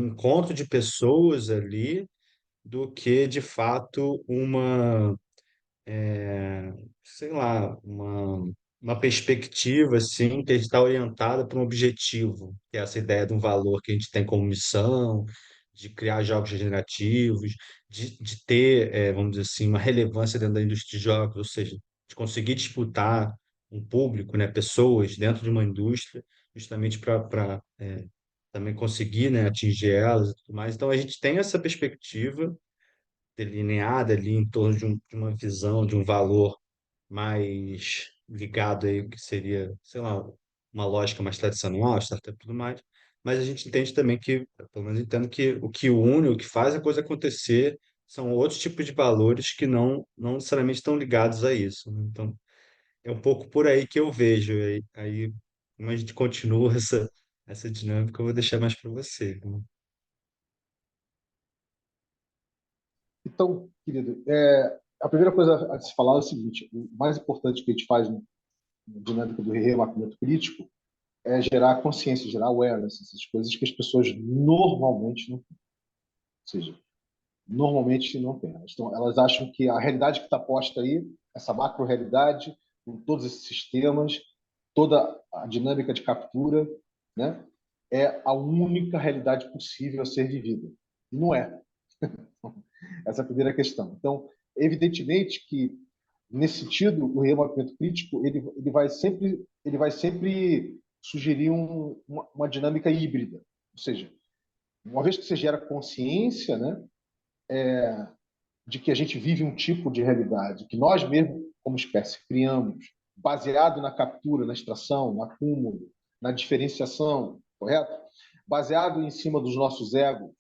Speaker 3: encontro de pessoas ali do que, de fato, sei lá, uma perspectiva assim que a gente está orientada para um objetivo, que é essa ideia de um valor que a gente tem como missão, de criar jogos regenerativos, de ter, vamos dizer assim, uma relevância dentro da indústria de jogos, ou seja, de conseguir disputar um público, né, pessoas dentro de uma indústria, justamente para também conseguir, né, atingir elas e tudo mais. Então a gente tem essa perspectiva delineada ali em torno de uma visão, de um valor mais ligado aí, que seria, sei lá, uma lógica mais tradicional, startup e tudo mais. Mas a gente entende também que, pelo menos entendo que o que une, o que faz a coisa acontecer, são outros tipos de valores que não necessariamente estão ligados a isso, né? Então, é um pouco por aí que eu vejo. Aí como a gente continua essa dinâmica, eu vou deixar mais para você, né?
Speaker 1: Então, querido, a primeira coisa a se falar é o seguinte: o mais importante que a gente faz na dinâmica do remapeamento crítico é gerar consciência, gerar awareness, essas coisas que as pessoas normalmente não têm. Ou seja, normalmente não têm. Então, elas acham que a realidade que está posta aí, essa macro-realidade, com todos esses sistemas, toda a dinâmica de captura, né, é a única realidade possível a ser vivida. E não é. Essa é a primeira questão. Então, evidentemente que, nesse sentido, o remapeamento crítico ele vai sempre sugerir uma dinâmica híbrida. Ou seja, uma vez que você gera consciência, né, de que a gente vive um tipo de realidade que nós mesmos, como espécie, criamos, baseado na captura, na extração, no acúmulo, na diferenciação, correto? Baseado em cima dos nossos egos,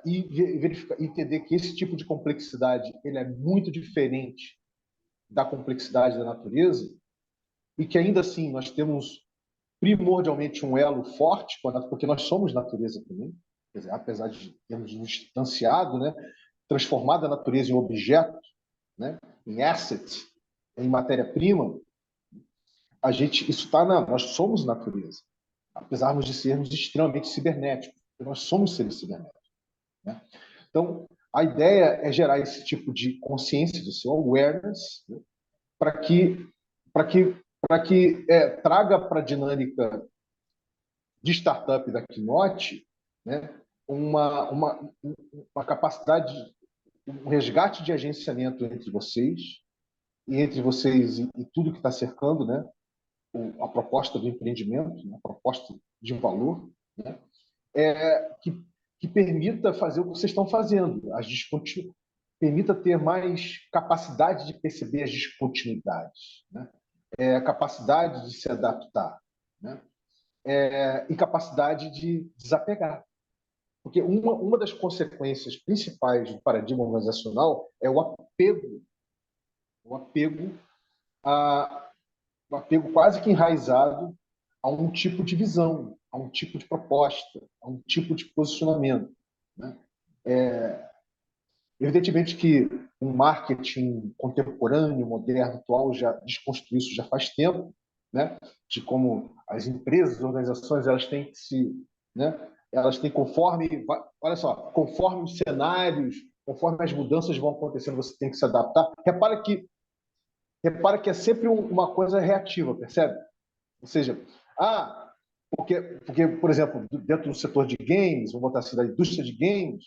Speaker 1: e verificar, entender que esse tipo de complexidade ele é muito diferente da complexidade da natureza e que ainda assim nós temos primordialmente um elo forte, porque nós somos natureza também, quer dizer, apesar de termos nos distanciado, né, transformado a natureza em objeto, né, em asset, em matéria-prima, isso está nós somos natureza, apesar de sermos extremamente cibernéticos, nós somos seres cibernéticos, né? Então, a ideia é gerar esse tipo de consciência do seu awareness, né, para que traga para a dinâmica de startup da Keynote, né, uma capacidade, um resgate de agenciamento entre vocês e tudo que está cercando, né, a proposta do empreendimento, né, a proposta de valor, né, que permita fazer o que vocês estão fazendo, permita ter mais capacidade de perceber as descontinuidades, né, capacidade de se adaptar, né, e capacidade de desapegar. Porque uma das consequências principais do paradigma organizacional é o apego, a, o apego quase que enraizado a um tipo de visão, a um tipo de proposta, a um tipo de posicionamento, né? Evidentemente que um marketing contemporâneo, moderno, atual, já desconstruiu isso já faz tempo, né? De como as empresas, as organizações, elas têm que né? Elas têm olha só, conforme os cenários, conforme as mudanças vão acontecendo, você tem que se adaptar. Repara que é sempre uma coisa reativa, percebe? Ou seja, porque, por exemplo, dentro do setor de games, vamos botar assim, da indústria de games,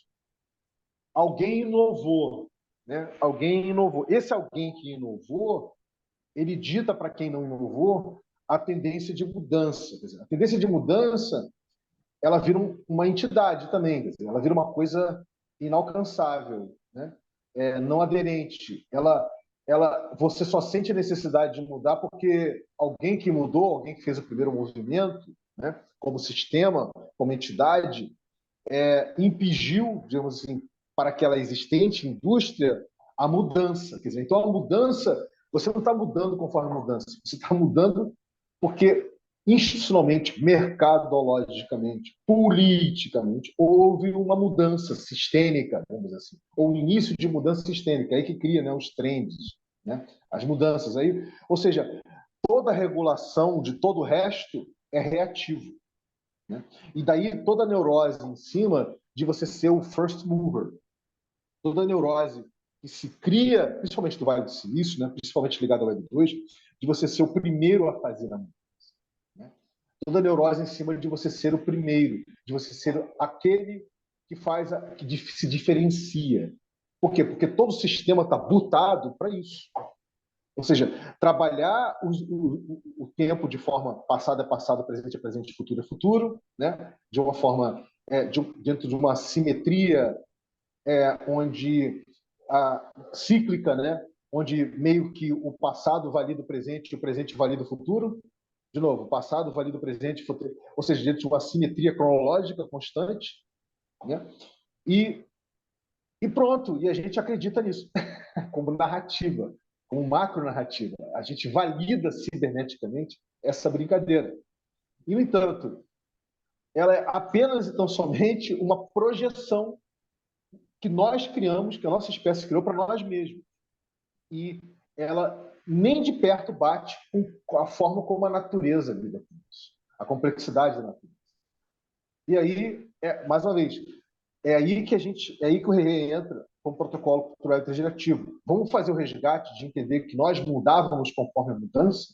Speaker 1: alguém inovou, né? Alguém inovou. Esse alguém que inovou, ele dita para quem não inovou a tendência de mudança. Quer dizer, a tendência de mudança, ela vira uma entidade também, quer dizer, ela vira uma coisa inalcançável, né? Não aderente. Você só sente a necessidade de mudar porque alguém que mudou, alguém que fez o primeiro movimento, né? Como sistema, como entidade, impingiu, digamos assim, para aquela existente indústria a mudança. Quer dizer, então, a mudança, você não está mudando conforme a mudança, você está mudando porque institucionalmente, mercadologicamente, politicamente, houve uma mudança sistêmica, vamos dizer assim, ou o início de mudança sistêmica, aí que cria, né, os trends, né, as mudanças. Aí, ou seja, toda a regulação de todo o resto é reativo, né? E daí toda a neurose em cima de você ser o first mover, toda a neurose que se cria, principalmente do Vale do Silício, né, principalmente ligado ao Web2, de você ser o primeiro a fazer a mudança, né? Toda a neurose em cima de você ser o primeiro, de você ser aquele que que se diferencia. Por quê? Porque todo o sistema está butado para isso. Ou seja, trabalhar o tempo de forma passado é passado, presente é presente, futuro é futuro, né? De uma forma, dentro de uma simetria onde cíclica, né? Onde meio que o passado valida o presente e o presente valida o futuro. De novo, o passado valida o presente, futuro, ou seja, dentro de uma simetria cronológica constante, né? E, e pronto, e a gente acredita nisso, como narrativa, como macro-narrativa. A gente valida ciberneticamente essa brincadeira. E, no entanto, ela é apenas e tão somente uma projeção que nós criamos, que a nossa espécie criou para nós mesmos. E ela nem de perto bate com a forma como a natureza lida com isso, a complexidade da natureza. E aí, mais uma vez, é aí que o RE entra com o protocolo cultural integrativo. Vamos fazer o resgate de entender que nós mudávamos conforme a mudança,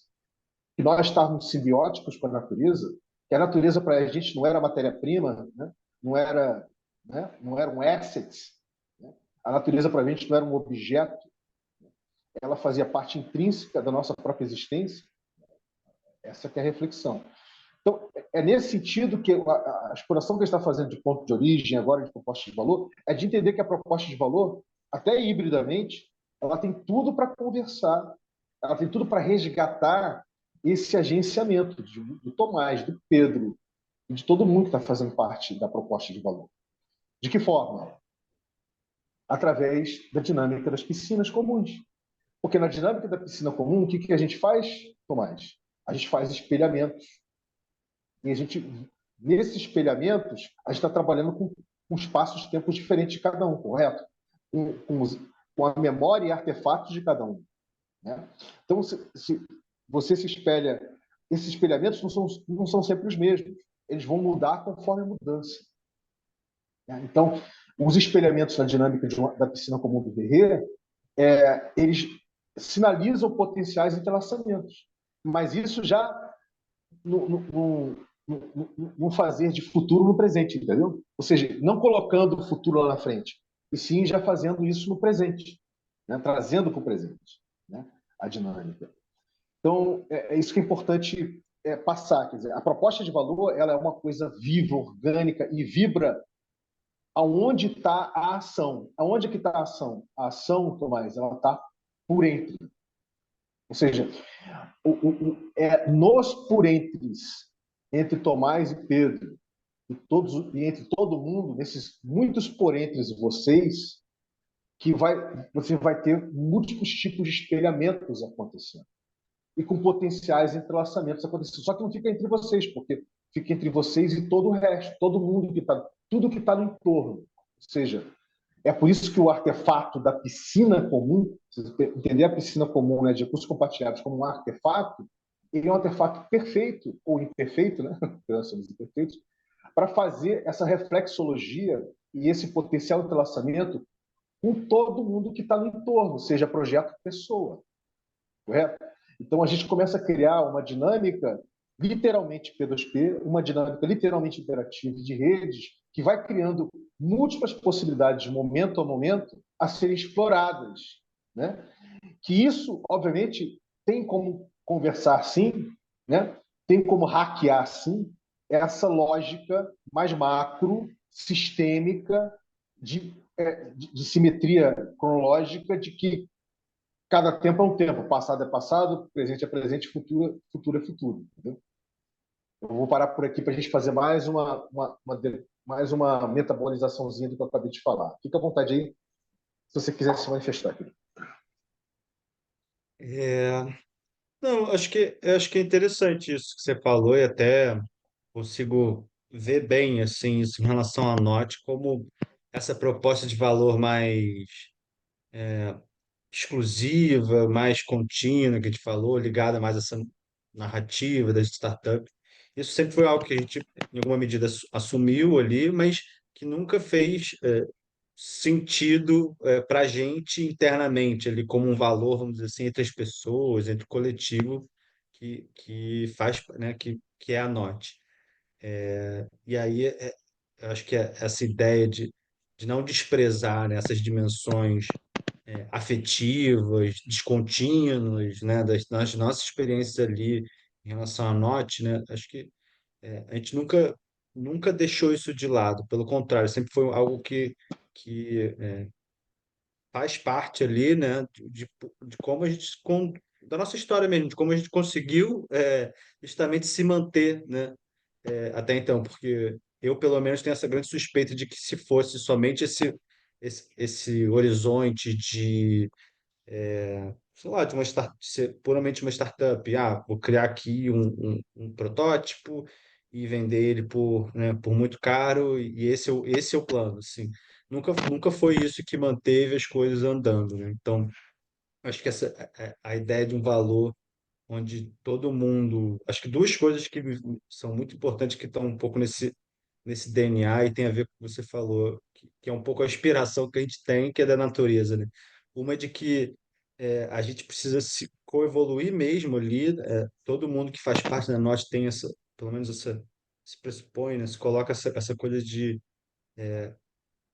Speaker 1: que nós estávamos simbióticos com a natureza, que a natureza para a gente não era matéria-prima, né? não era, né? não era um asset, né? A natureza para a gente não era um objeto, ela fazia parte intrínseca da nossa própria existência. Essa que é a reflexão. Então, é nesse sentido que a exploração que a gente está fazendo de ponto de origem, agora de proposta de valor, é de entender que a proposta de valor, até hibridamente, ela tem tudo para conversar, ela tem tudo para resgatar esse agenciamento do Tomás, do Pedro, e de todo mundo que está fazendo parte da proposta de valor. De que forma? Através da dinâmica das piscinas comuns. Porque na dinâmica da piscina comum, o que a gente faz, Tomás? A gente faz espelhamentos. E a gente, nesses espelhamentos, a gente está trabalhando com espaços e tempos diferentes de cada um, correto? Com a memória e artefatos de cada um. Né? Então, se você se espelha, esses espelhamentos não são sempre os mesmos. Eles vão mudar conforme a mudança. Né? Então, os espelhamentos na dinâmica da piscina comum do Verrê, eles sinalizam potenciais entrelaçamentos. Mas isso já no fazer de futuro no presente, entendeu? Ou seja, não colocando o futuro lá na frente, e sim já fazendo isso no presente, né? Trazendo para o presente, né? A dinâmica. Então, é isso que é importante passar. Quer dizer, a proposta de valor ela é uma coisa viva, orgânica e vibra aonde está a ação. Aonde que está a ação? A ação, Tomás, ela está por entre. Ou seja, nos por entre Tomás e Pedro, e entre todo mundo, nesses muitos por entre vocês, que você vai ter múltiplos tipos de espelhamentos acontecendo. E com potenciais entrelaçamentos acontecendo. Só que não fica entre vocês, porque fica entre vocês e todo o resto, todo mundo tudo que está no entorno. Ou seja, é por isso que o artefato da piscina comum, entender a piscina comum, né, de recursos compartilhados como um artefato, ele é um artefato perfeito, ou imperfeito, né? Somos imperfeitos, para fazer essa reflexologia e esse potencial entrelaçamento com todo mundo que está no entorno, seja projeto pessoa. Correto? Então a gente começa a criar uma dinâmica literalmente P2P, uma dinâmica literalmente interativa de redes, que vai criando múltiplas possibilidades de momento a momento a serem exploradas. Né? Que isso, obviamente, tem como conversar sim, né? Tem como hackear sim essa lógica mais macro, sistêmica, de simetria cronológica, de que cada tempo é um tempo, passado é passado, presente é presente, futuro é futuro. Entendeu? Eu vou parar por aqui para a gente fazer mais uma metabolizaçãozinha do que eu acabei de falar. Fica à vontade aí, se você quiser se manifestar aqui.
Speaker 3: É, não, acho que é interessante isso que você falou e até consigo ver bem assim isso em relação à Note, como essa proposta de valor mais exclusiva, mais contínua que a gente falou, ligada mais a essa narrativa das startups. Isso sempre foi algo que a gente, em alguma medida, assumiu ali, mas que nunca fez sentido para a gente internamente, ali como um valor, vamos dizer assim, entre as pessoas, entre o coletivo que faz, né, que é a Note. E aí, eu acho que essa ideia de não desprezar, né, essas dimensões afetivas, descontínuas, né, das nossas experiências ali em relação à Note, né, acho que a gente nunca deixou isso de lado, pelo contrário, sempre foi algo que faz parte ali, né, de como a gente, da nossa história mesmo, de como a gente conseguiu justamente se manter, né, até então, porque eu, pelo menos, tenho essa grande suspeita de que se fosse somente esse horizonte de sei lá, de ser puramente uma startup. Ah, vou criar aqui um protótipo e vender ele por, né, por muito caro, e esse é o plano, assim. nunca foi isso que manteve as coisas andando, né? Então, acho que a ideia de um valor onde todo mundo. Acho que duas coisas que são muito importantes que estão um pouco nesse DNA e tem a ver com o que você falou, que é um pouco a inspiração que a gente tem, que é da natureza, né? Uma é de que a gente precisa se coevoluir mesmo ali, todo mundo que faz parte da nós tem essa, pelo menos essa, se pressupõe, né? Se coloca essa coisa de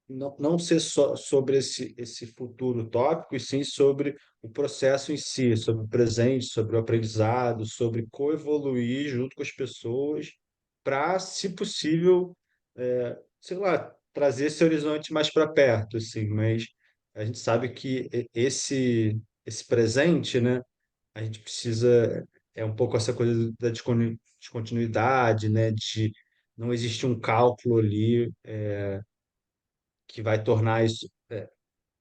Speaker 3: não ser só sobre esse futuro utópico, e sim sobre o processo em si, sobre o presente, sobre o aprendizado, sobre coevoluir junto com as pessoas para, se possível, sei lá, trazer esse horizonte mais para perto, assim, mas a gente sabe que esse presente, né, a gente precisa, é um pouco essa coisa da descontinuidade, né, de não existe um cálculo ali que vai tornar isso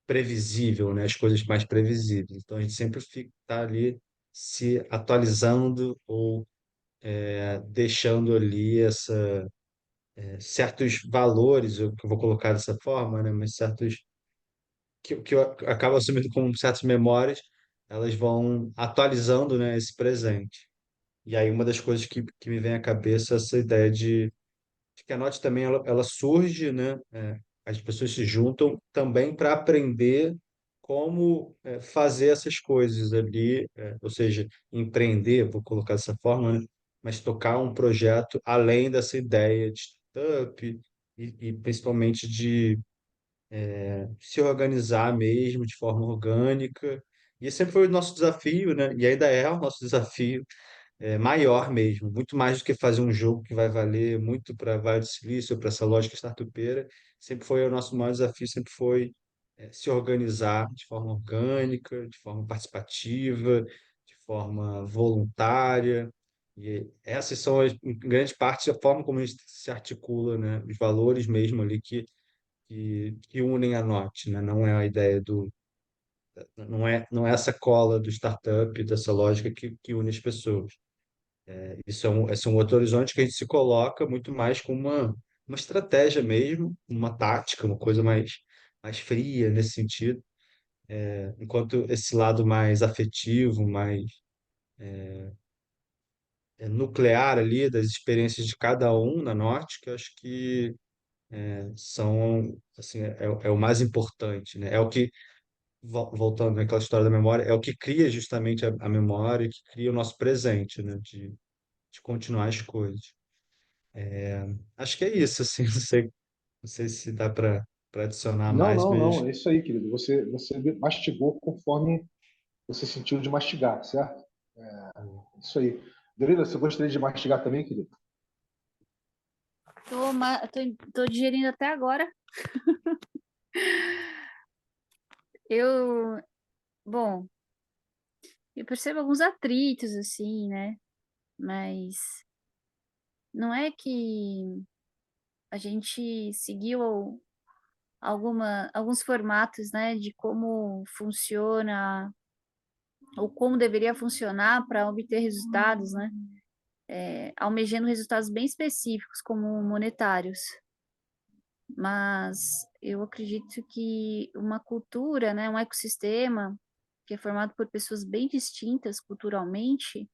Speaker 3: previsível, né? As coisas mais previsíveis. Então a gente sempre fica tá ali se atualizando ou deixando ali certos valores, que eu vou colocar dessa forma, né? Mas certos que eu acabo assumindo como certas memórias, elas vão atualizando, né, esse presente. E aí uma das coisas que me vem à cabeça é essa ideia de que a Note também ela surge, né? As pessoas se juntam também para aprender como fazer essas coisas ali, ou seja, empreender, vou colocar dessa forma, né? Mas tocar um projeto além dessa ideia de startup e principalmente de se organizar mesmo de forma orgânica. E esse sempre foi o nosso desafio, né? E ainda é o nosso desafio maior mesmo, muito mais do que fazer um jogo que vai valer muito para Vale do Silício, para essa lógica startupeira. Sempre foi o nosso maior desafio, sempre foi se organizar de forma orgânica, de forma participativa, de forma voluntária. E essas são, em grande parte, a forma como a gente se articula, né? Os valores mesmo ali que unem a Note, né? Não é a ideia não é essa cola do startup, dessa lógica que une as pessoas. Esse é um outro horizonte que a gente se coloca muito mais com uma estratégia mesmo, uma tática, uma coisa mais fria nesse sentido, enquanto esse lado mais afetivo, mais nuclear ali das experiências de cada um na Norte, que eu acho que são assim, é o mais importante, né? É o que, voltando naquela história da memória, é o que cria justamente a memória, que cria o nosso presente, né? De continuar as coisas. Acho que é isso, assim, não sei se dá para adicionar
Speaker 1: Não,
Speaker 3: mais,
Speaker 1: não,
Speaker 3: mas
Speaker 1: não, é isso aí, querido. Você mastigou conforme você sentiu de mastigar, certo? Isso aí. Dorina, você gostaria de mastigar também, querido?
Speaker 2: Tô digerindo até agora. Eu, bom, eu percebo alguns atritos, assim, né? Mas não é que a gente seguiu alguns formatos, né, de como funciona ou como deveria funcionar para obter resultados, né? Almejando resultados bem específicos, como monetários. Mas eu acredito que uma cultura, né, um ecossistema que é formado por pessoas bem distintas culturalmente,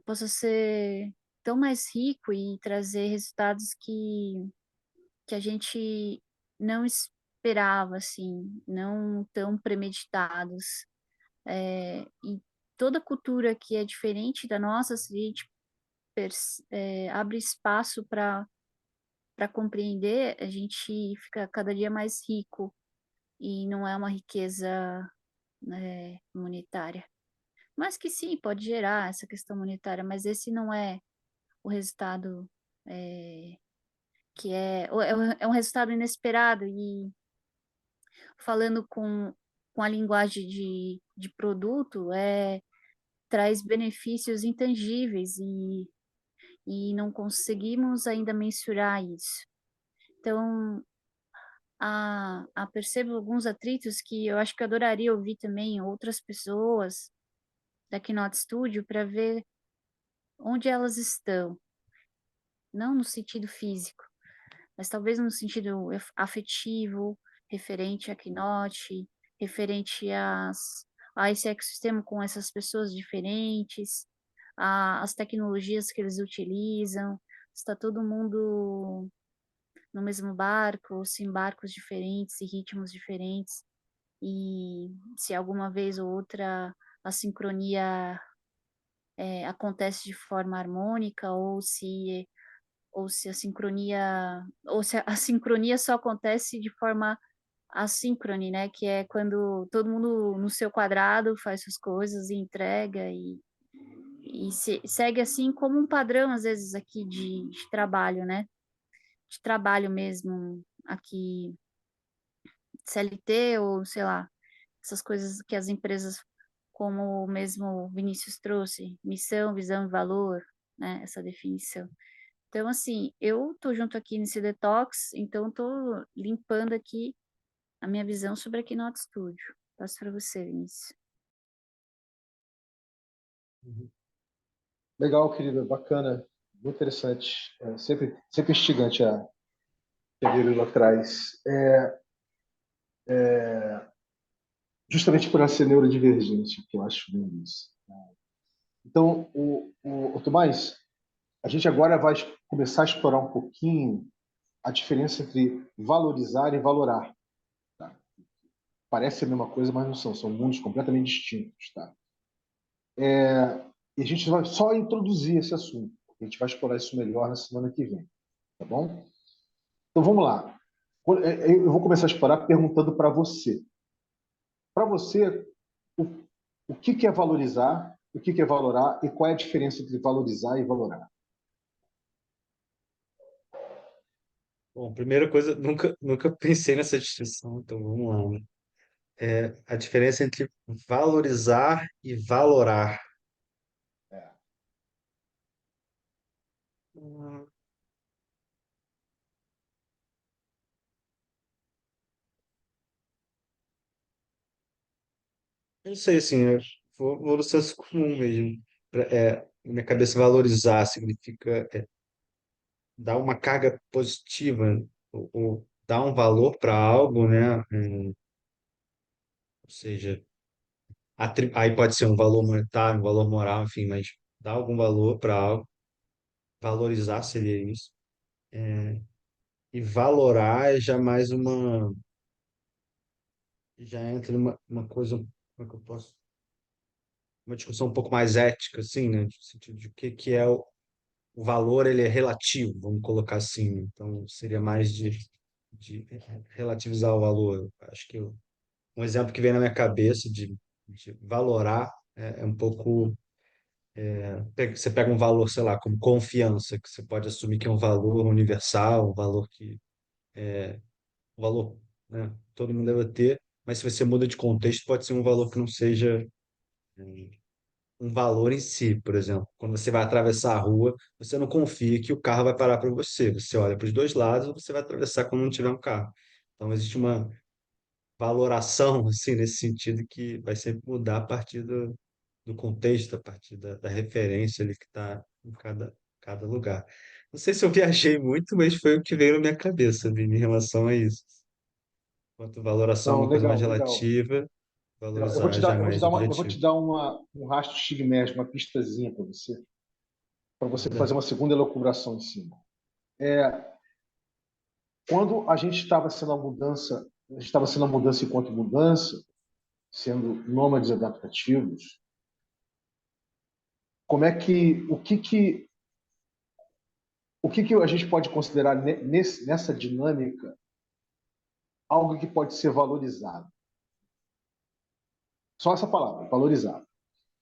Speaker 2: possa ser tão mais rico e trazer resultados que a gente não esperava, assim, não tão premeditados. E toda cultura que é diferente da nossa, se a gente abre espaço para compreender, a gente fica cada dia mais rico e não é uma riqueza, né, monetária. Mas que sim, pode gerar essa questão monetária, mas esse não é o resultado é, é um resultado inesperado e falando com a linguagem de produto, traz benefícios intangíveis e não conseguimos ainda mensurar isso. Então, percebo alguns atritos que eu acho que eu adoraria ouvir também outras pessoas da Keynote Studio para ver onde elas estão, não no sentido físico, mas talvez no sentido afetivo, referente a Keynote, referente a esse ecossistema com essas pessoas diferentes, as tecnologias que eles utilizam, está todo mundo no mesmo barco, se em barcos diferentes e ritmos diferentes, e se alguma vez ou outra a sincronia acontece de forma harmônica, ou se a sincronia, ou se a sincronia só acontece de forma assíncrone, né? Que é quando todo mundo no seu quadrado faz suas coisas e entrega e segue assim como um padrão, às vezes, aqui de trabalho, né? De trabalho mesmo, aqui, CLT ou sei lá, essas coisas que as empresas, como o mesmo Vinícius trouxe, missão, visão e valor, né? Essa definição. Então, assim, eu tô junto aqui nesse detox, então tô limpando aqui a minha visão sobre a Keynote Studio. Passo para você, Vinícius.
Speaker 1: Legal, querida, bacana, muito interessante. Sempre instigante a que a Virula traz. Justamente por essa neurodivergência que eu acho lindo isso. Então, o Tomás, a gente agora vai começar a explorar um pouquinho a diferença entre valorizar e valorar. Tá? Parece a mesma coisa, mas não são. São mundos completamente distintos. Tá? E a gente vai só introduzir esse assunto. A gente vai explorar isso melhor na semana que vem. Tá bom? Então, vamos lá. Eu vou começar a explorar perguntando para você. Para você, o, o que é valorizar, o que é valorar e qual é a diferença entre valorizar e valorar?
Speaker 3: Bom, primeira coisa, nunca pensei nessa distinção, então vamos lá, né? A diferença entre valorizar e valorar. Hum, Eu não sei, assim, vou no senso comum mesmo. Na minha cabeça, valorizar significa dar uma carga positiva, ou dar um valor para algo, né? Ou seja, aí pode ser um valor monetário, um valor moral, enfim, mas dar algum valor para algo, valorizar seria isso. E valorar é já mais já entra uma coisa, como é que eu posso, uma discussão um pouco mais ética, assim, né? No sentido de que é o valor, ele é relativo, vamos colocar assim. Então, seria mais de relativizar o valor. Acho que um exemplo que vem na minha cabeça de valorar é um pouco. Você pega um valor, sei lá, como confiança, que você pode assumir que é um valor universal, um valor um valor, né, todo mundo deve ter, mas se você muda de contexto, pode ser um valor que não seja um valor em si. Por exemplo, quando você vai atravessar a rua, você não confia que o carro vai parar para você. Você olha para os dois lados, você vai atravessar quando não tiver um carro. Então, existe uma valoração, assim, nesse sentido, que vai sempre mudar a partir do contexto, a partir da referência ali que está em cada lugar. Não sei se eu viajei muito, mas foi o que veio na minha cabeça, Vini, em relação a isso. Enquanto valoração é
Speaker 1: Não,
Speaker 3: uma coisa mais
Speaker 1: legal, legal.
Speaker 3: relativa,
Speaker 1: Legal. Eu vou
Speaker 3: valorizar
Speaker 1: te
Speaker 3: já é
Speaker 1: dar, eu vou te
Speaker 3: mais
Speaker 1: dar uma, eu vou
Speaker 3: objetivo.
Speaker 1: te dar um rastro estigmático, uma pistazinha para você
Speaker 3: Manda.
Speaker 1: fazer uma segunda elucubração em cima. Quando a gente estava sendo a mudança, a gente estava sendo a mudança enquanto mudança, sendo nômades adaptativos, como é que o que a gente pode considerar nessa dinâmica algo que pode ser valorizado? Só essa palavra, valorizado.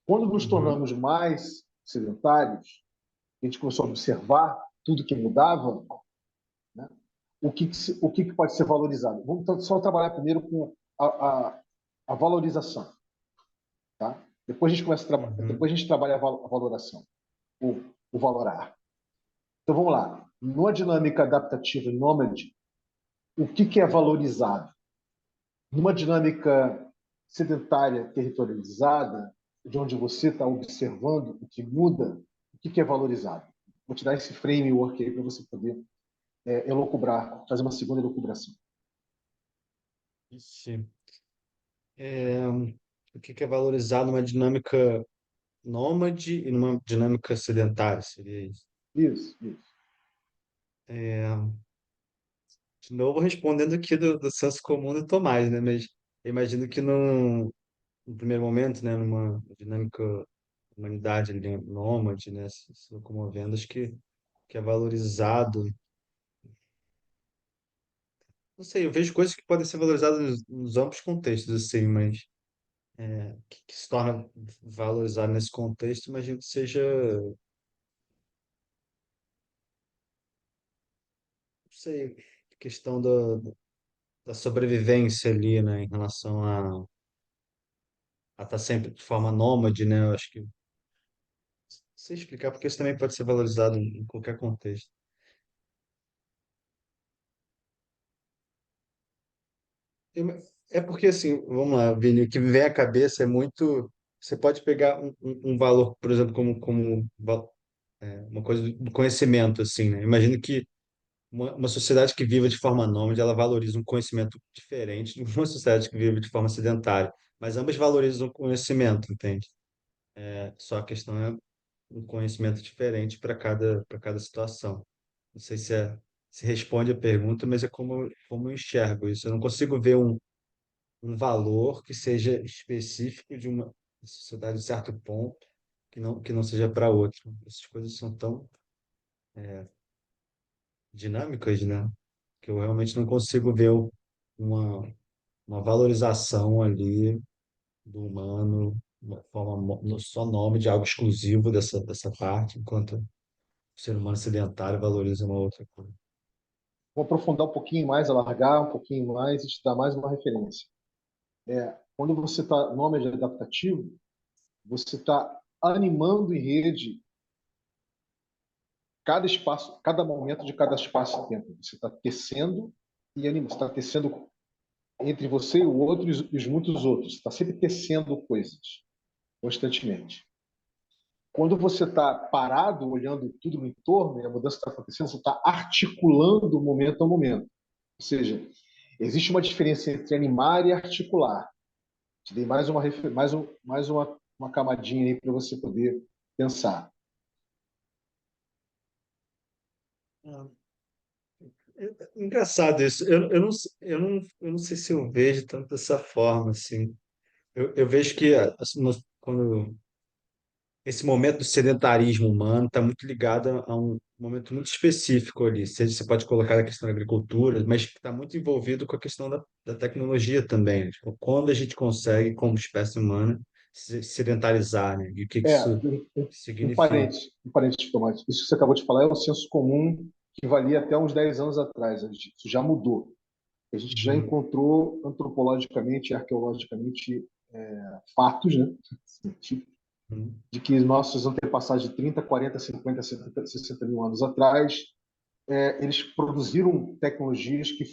Speaker 1: Quando nos
Speaker 3: Uhum.
Speaker 1: tornamos mais sedentários, a gente começou a observar tudo que mudava, né? O que pode ser valorizado? Vamos só trabalhar primeiro com a valorização, tá? Depois a gente
Speaker 3: Uhum.
Speaker 1: depois a gente trabalha a valoração, o valorar. Então vamos lá. Numa dinâmica adaptativa e nômade, o que é valorizado? Numa dinâmica sedentária territorializada, de onde você está observando o que muda, o que é valorizado? Vou te dar esse framework aí para você poder elocubrar, fazer uma segunda elucubração.
Speaker 3: Sim. O que que é valorizado numa dinâmica nômade e numa dinâmica sedentária, seria isso?
Speaker 1: Isso.
Speaker 3: É, de novo, respondendo aqui do senso comum do Tomás, né? Mas eu imagino que no primeiro momento, né, numa dinâmica humanidade ali, nômade, né, se locomovendo, acho que é valorizado. Não sei, eu vejo coisas que podem ser valorizadas nos amplos contextos, assim, mas que se torna valorizado nesse contexto, imagino que seja, não sei, questão da sobrevivência ali, né, em relação a estar sempre de forma nômade, né, eu acho que, não sei explicar, porque isso também pode ser valorizado em qualquer contexto. É porque, assim, vamos lá, Vini, o que me vem à cabeça é muito. Você pode pegar um valor, por exemplo, uma coisa do conhecimento, assim, né? Imagino que uma sociedade que viva de forma nômade, ela valoriza um conhecimento diferente de uma sociedade que vive de forma sedentária. Mas ambas valorizam o conhecimento, entende? Só a questão é um conhecimento diferente para cada situação. Não sei se responde a pergunta, mas é como eu enxergo isso. Eu não consigo ver um valor que seja específico de uma sociedade de certo ponto que não seja para outra. Essas coisas são tão dinâmicas, né? Que eu realmente não consigo ver uma, uma valorização ali do humano, uma forma só nome de algo exclusivo dessa parte, enquanto o ser humano sedentário valoriza uma outra coisa.
Speaker 1: Vou aprofundar um pouquinho mais, alargar um pouquinho mais e te dar mais uma referência. Quando você está nômade adaptativo, você está animando em rede cada espaço, cada momento de cada espaço e tempo. Você está tecendo e animando. Você está tecendo entre você e o outro e os muitos outros. Você está sempre tecendo coisas constantemente. Quando você está parado, olhando tudo no entorno e a mudança está acontecendo, você está articulando momento a momento. Ou seja, existe uma diferença entre animar e articular. Te dei mais uma camadinha aí para você poder pensar.
Speaker 3: Ah, engraçado isso. Eu não sei se eu vejo tanto dessa forma, assim. Eu vejo que assim, quando esse momento do sedentarismo humano está muito ligado a um momento muito específico ali. Seja, você pode colocar a questão da agricultura, mas está muito envolvido com a questão da tecnologia também, né? Tipo, quando a gente consegue, como espécie humana, se sedentarizar, né? E o que que
Speaker 1: É,
Speaker 3: isso significa?
Speaker 1: um parênteses, Tomás. Isso que você acabou de falar é um senso comum que valia até uns 10 anos atrás. Isso já mudou. A gente já
Speaker 3: Uhum,
Speaker 1: encontrou antropologicamente e arqueologicamente fatos, né,
Speaker 3: uhum.
Speaker 1: de que nossos antepassados de 30, 40, 50, 70, 60 mil anos atrás, eles produziram tecnologias que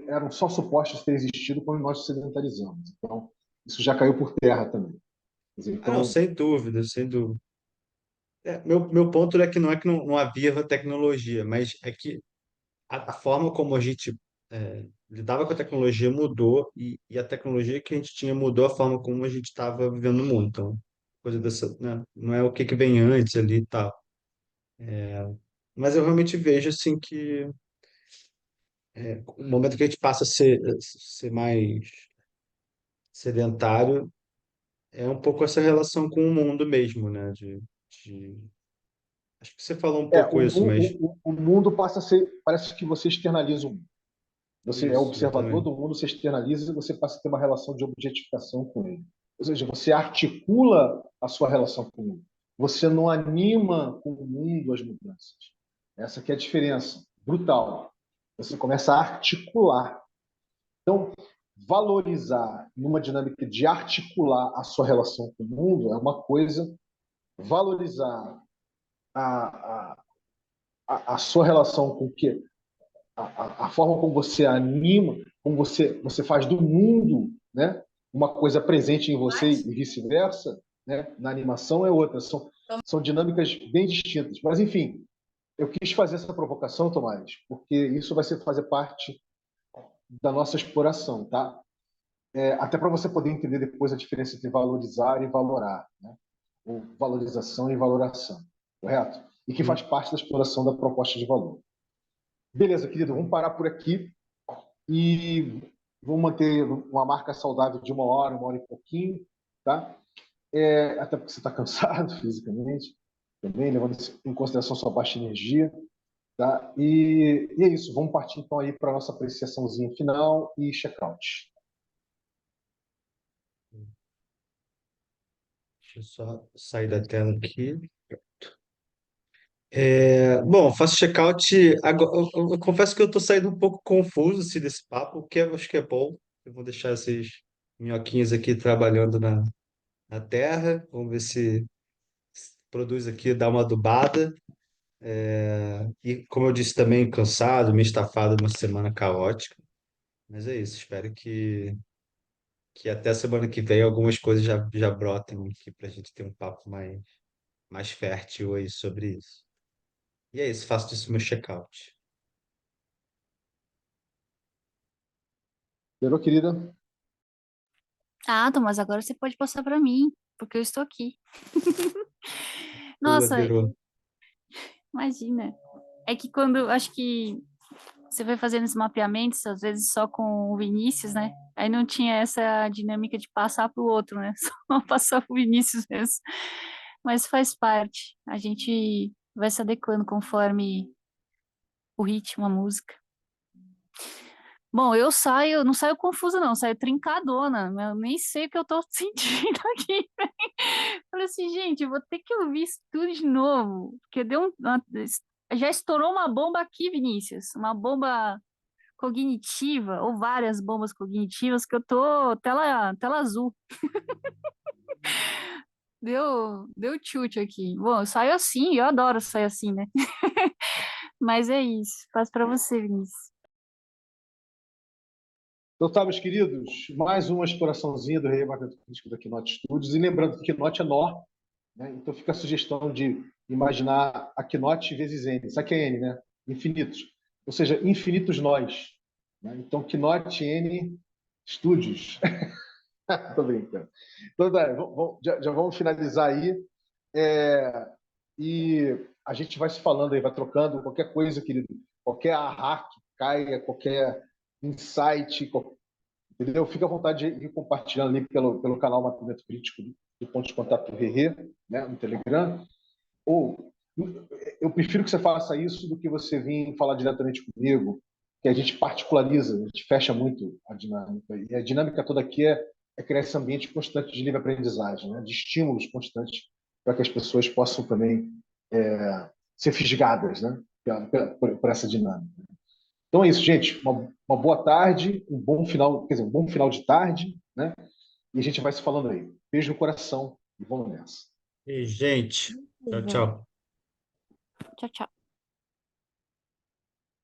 Speaker 1: eram só supostas ter existido quando nós nos sedentarizamos. Então, isso já caiu por terra também. Quer dizer,
Speaker 3: Ah, não,
Speaker 1: então,
Speaker 3: sem dúvida, sem dúvida. Meu ponto é que não havia tecnologia, mas é que a forma como a gente lidava com a tecnologia mudou e a tecnologia que a gente tinha mudou a forma como a gente estava vivendo o mundo. Então, coisa dessa, né? Não é o que vem antes ali e tal. Mas eu realmente vejo assim que o momento que a gente passa a ser mais sedentário é um pouco essa relação com o mundo mesmo, né? De... Acho que você falou um pouco isso, mas
Speaker 1: o mundo passa a ser, parece que você externaliza o mundo. Você é
Speaker 3: isso,
Speaker 1: observador
Speaker 3: exatamente.
Speaker 1: do mundo, você externaliza e você passa a ter uma relação de objetificação com ele. Ou seja, você articula a sua relação com o mundo. Você não anima com o mundo as mudanças. Essa que é a diferença, brutal. Você começa a articular. Então, valorizar numa dinâmica de articular a sua relação com o mundo é uma coisa, valorizar a, a sua relação com o que a forma como você anima, como você faz do mundo, né, uma coisa presente em você e vice-versa, né, na animação é outra. São dinâmicas bem distintas. Mas, enfim, eu quis fazer essa provocação, Tomás, porque isso vai fazer parte da nossa exploração, tá? Até para você poder entender depois a diferença entre valorizar e valorar, né? Ou valorização e valoração, correto? E que faz parte da exploração da proposta de valor. Beleza, querido, vamos parar por aqui e vamos manter uma marca saudável de 1 hora e pouquinho, tá? Até porque você está cansado fisicamente, também, levando em consideração sua baixa energia, tá? E é isso, vamos partir então aí para a nossa apreciaçãozinha final e check-out.
Speaker 3: Deixa eu só sair da tela aqui. Bom, faço check-out. Eu confesso que eu estou saindo um pouco confuso assim, desse papo, o que eu acho que é bom. Eu vou deixar esses minhoquinhos aqui trabalhando na terra. Vamos ver se produz aqui, dá uma adubada. E como eu disse também, cansado, meio estafado, uma semana caótica. Mas é isso, espero que até semana que vem algumas coisas já brotem aqui para a gente ter um papo mais fértil aí sobre isso. E é isso, faço disso meu check-out.
Speaker 1: Liberou, querida?
Speaker 2: Ah, Tomás, agora você pode passar para mim, porque eu estou aqui.
Speaker 3: Boa,
Speaker 2: Nossa,
Speaker 3: Verô.
Speaker 2: imagina. É que quando, acho que você vai fazendo esses mapeamentos, às vezes só com o Vinícius, né? Aí não tinha essa dinâmica de passar para o outro, né? Só passar para o Vinícius mesmo. Mas faz parte. A gente vai se adequando conforme o ritmo, a música. Bom, não saio confusa, não, saio trincadona. Eu nem sei o que eu tô sentindo aqui. Falei assim, gente, eu vou ter que ouvir isso tudo de novo. Porque já estourou uma bomba aqui, Vinícius. Uma bomba cognitiva, ou várias bombas cognitivas, que eu tô tela azul. Deu chute aqui. Bom, eu saio assim, eu adoro sair assim, né? Mas é isso. Passo pra você, Vinícius.
Speaker 1: Então tá, meus queridos, mais uma exploraçãozinha do Remarketing Crítico da Keynote Studios. E lembrando que Keynote é nó, né? Então fica a sugestão de imaginar a Keynote vezes N. Sabe que é N, né? Infinitos. Ou seja, infinitos nós. Né? Então, Keynote N Studios. Tô brincando. Então, tá, já vamos finalizar aí. E a gente vai se falando aí, vai trocando qualquer coisa, querido. Qualquer ahá que caia, qualquer insight, entendeu? Fica à vontade de ir compartilhando ali pelo canal Mapeamento Crítico do Ponto de Contato RR, né, no Telegram. Ou eu prefiro que você faça isso do que você vir falar diretamente comigo, que a gente particulariza, a gente fecha muito a dinâmica. E a dinâmica toda aqui é criar esse ambiente constante de livre aprendizagem, né, de estímulos constantes para que as pessoas possam também ser fisgadas, né, por essa dinâmica. Então é isso, gente. Uma boa tarde, um bom final, quer dizer, um bom final de tarde, né? E a gente vai se falando aí. Beijo no coração e vamos nessa.
Speaker 3: E, gente, tchau,
Speaker 2: Beleza.
Speaker 3: tchau.
Speaker 2: Tchau, tchau.